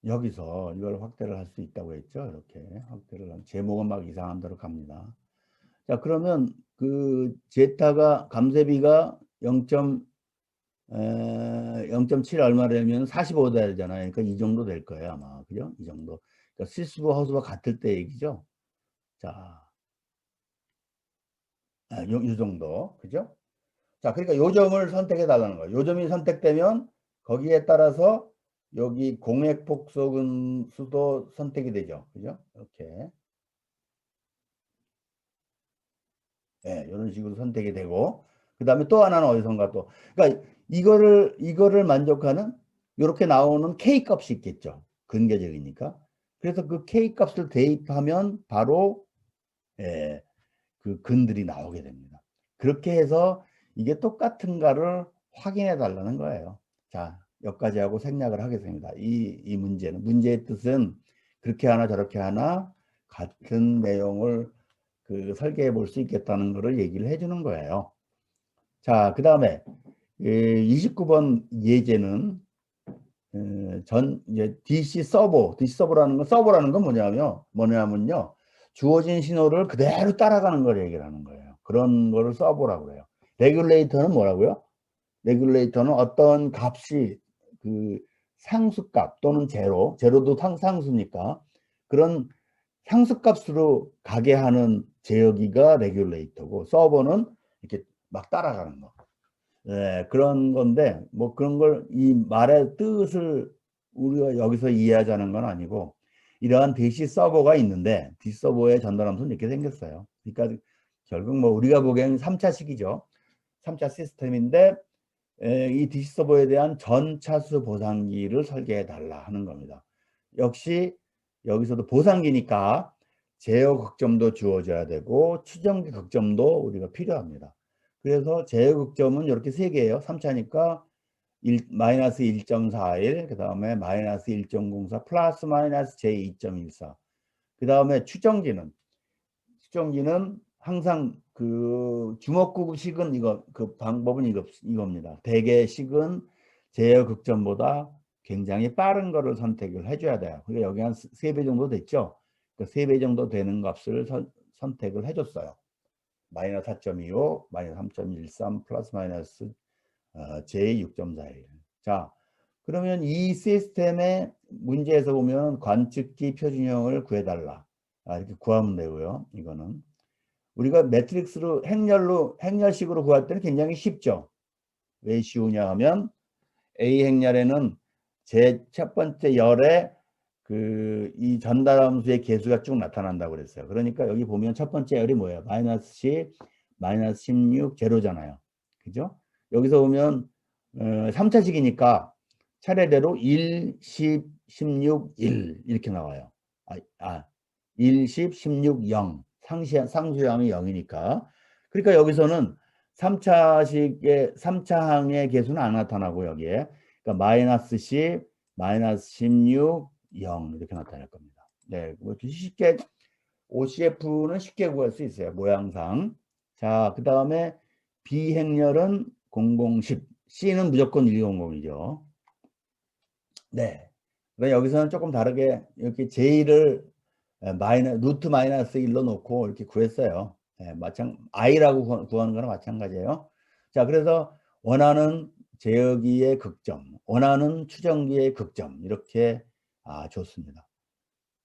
여기서 이걸 확대를 할 수 있다고 했죠. 이렇게 확대를 하면 제목은 막 이상한 데로 갑니다. 자, 그러면 그 제타가 감쇄비가 0.7 얼마 되면 45 되잖아요. 그러니까 이 정도 될 거예요, 아마. 그죠? 이 정도. 그러니까 실수와 허수와 같을 때 얘기죠. 자, 요 정도. 그죠? 자, 그러니까 요 점을 선택해 달라는 거예요. 요 점이 선택되면 거기에 따라서 여기 공액 폭소근 수도 선택이 되죠. 그죠? 이렇게. 이런 식으로 선택이 되고, 그 다음에 또 하나는 어디선가 또. 그러니까 이거를 만족하는 이렇게 나오는 K 값이 있겠죠. 근계적이니까. 그래서 그 K 값을 대입하면 바로 그 근들이 나오게 됩니다. 그렇게 해서 이게 똑같은가를 확인해 달라는 거예요. 자, 여기까지 하고 생략을 하겠습니다. 이 문제의 뜻은 그렇게 하나 저렇게 하나 같은 내용을 설계해 볼 수 있겠다는 것을 얘기를 해주는 거예요. 자, 그 다음에 29번 예제는 이제 DC 서버라는 건 뭐냐면요. 주어진 신호를 그대로 따라가는 걸 얘기하는 거예요. 그런 거를 서버라고 그래요. 레귤레이터는 뭐라고요? 레귤레이터는 어떤 값이 상수값 또는 제로도 상수니까 그런 상수값으로 가게 하는 제어기가 레귤레이터고, 서버는 이렇게 막 따라가는 거. 네, 그런 건데 뭐 그런 걸 이 말의 뜻을 우리가 여기서 이해하자는 건 아니고, 이러한 DC 서버가 있는데 DC 서버의 전달 함수는 이렇게 생겼어요. 그러니까 결국 뭐 우리가 보기에는 3차식이죠. 3차 시스템인데 이 DC 서버에 대한 전차수 보상기를 설계해 달라 하는 겁니다. 역시 여기서도 보상기니까 제어 극점도 주어져야 되고 추정기 극점도 우리가 필요합니다. 그래서 제어 극점은 이렇게 세 개예요. 3차니까 마이너스 1.41, 그 다음에 마이너스 1.04, 플러스 마이너스 j2.14. 그 다음에 추정기는 항상 그 주먹구식은 그 방법은 이겁니다. 대개 식은 제어 극점보다 굉장히 빠른 거를 선택을 해줘야 돼요. 그러니까 여기 한 3배 정도 됐죠. 그 3배 정도 되는 값을 선택을 해줬어요. 마이너스 4.25, 마이너스 3.13, 플러스 마이너스 j6.41. 자, 그러면 이 시스템의 문제에서 보면 관측기 표준형을 구해달라. 이렇게 구하면 되고요. 이거는 우리가 매트릭스로 행렬식으로 구할 때는 굉장히 쉽죠. 왜 쉬우냐 하면 A 행렬에는 제 첫 번째 열에 이 전달함수의 개수가 쭉 나타난다고 그랬어요. 그러니까 여기 보면 첫 번째 열이 뭐예요? 마이너스 10, 마이너스 16, 제로잖아요. 그죠? 여기서 보면 3차식이니까 차례대로 1, 10, 16, 1 이렇게 나와요. 1, 10, 16, 0. 상수항이 0이니까. 그러니까 여기서는 3차항의 개수는 안 나타나고 여기에. 그러니까 마이너스 10, 마이너스 16, 0 이렇게 나타날 겁니다. 네, 쉽게 OCF는 쉽게 구할 수 있어요. 모양상. 자, 그 다음에 비행렬은 0010, C는 무조건 100이죠. 네. 그러니까 여기서는 조금 다르게 이렇게 J를 루트 마이너스 1로 놓고 이렇게 구했어요. 네, I라고 구하는 거랑 마찬가지예요. 자, 그래서 원하는 제어기의 극점, 원하는 추정기의 극점 이렇게 좋습니다.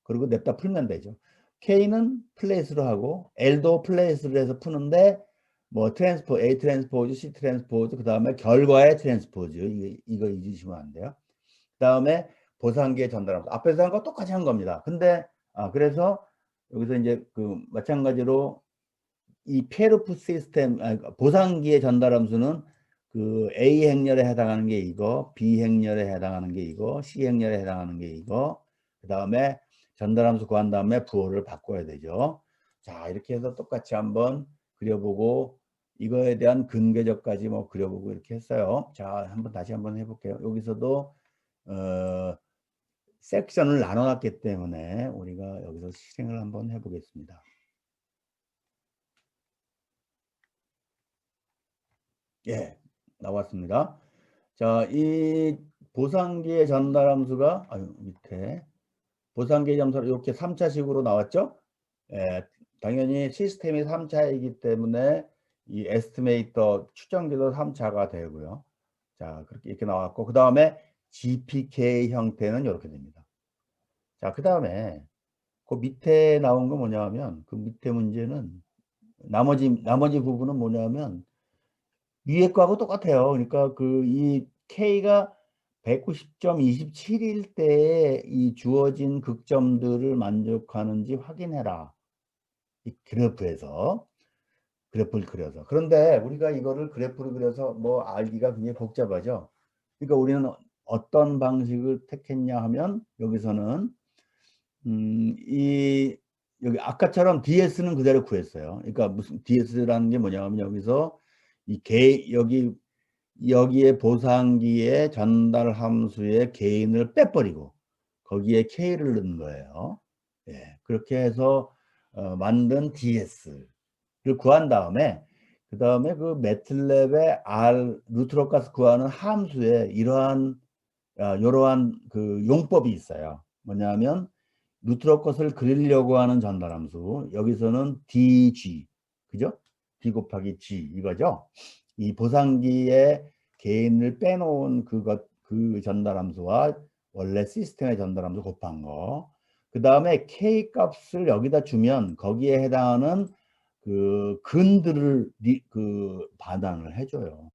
그리고 냅다 풀면 되죠. K는 플레이스로 하고 L도 플레이스로 해서 푸는데 뭐 A 트랜스포즈, C 트랜스포즈, 그 다음에 결과의 트랜스포즈 이거 잊으시면 안 돼요. 그 다음에 보상기의 전달함수 앞에서 한 거 똑같이 한 겁니다. 근데 그래서 여기서 이제 그 마찬가지로 이 페르프 시스템 보상기의 전달함수는 그 A 행렬에 해당하는 게 이거, B 행렬에 해당하는 게 이거, C 행렬에 해당하는 게 이거. 그 다음에 전달함수 구한 다음에 부호를 바꿔야 되죠. 자, 이렇게 해서 똑같이 한번 그려보고 이거에 대한 근궤적까지 뭐 그려보고 이렇게 했어요. 자, 다시 한번 해볼게요. 여기서도 섹션을 나눠놨기 때문에 우리가 여기서 실행을 한번 해보겠습니다. 예, 나왔습니다. 자, 이 보상기의 전달함수가 밑에 보상기의 점수가 이렇게 3차식으로 나왔죠? 예, 당연히 시스템이 3차이기 때문에 이 에스티메이터 추정기도 3차가 되고요. 자, 그렇게 이렇게 나왔고 그 다음에 GPK 형태는 이렇게 됩니다. 자, 그 다음에 그 밑에 나온 거 뭐냐면 그 밑에 문제는 나머지 부분은 뭐냐면 위에 거하고 똑같아요. 그러니까 이 K가 190.27일 때에 이 주어진 극점들을 만족하는지 확인해라. 이 그래프에서 그래프를 그려서. 그런데 우리가 이거를 그래프를 그려서 뭐 알기가 굉장히 복잡하죠. 그러니까 우리는 어떤 방식을 택했냐 하면 여기서는 여기 아까처럼 DS는 그대로 구했어요. 그러니까 무슨 DS라는 게 뭐냐면 여기서 여기에 보상기의 전달 함수의 개인을 빼버리고 거기에 K를 넣는 거예요. 예, 그렇게 해서 만든 DS를 구한 다음에 그 다음에 그 매틀랩의 루트로가스 구하는 함수에 이러한 그 용법이 있어요. 뭐냐면 루트로컷을 그리려고 하는 전달함수 여기서는 DG 그죠? D 곱하기 G 이거죠. 이 보상기의 개인을 빼놓은 그 전달함수와 원래 시스템의 전달함수 곱한 거. 그 다음에 K 값을 여기다 주면 거기에 해당하는 그 근들을 반환을 해줘요.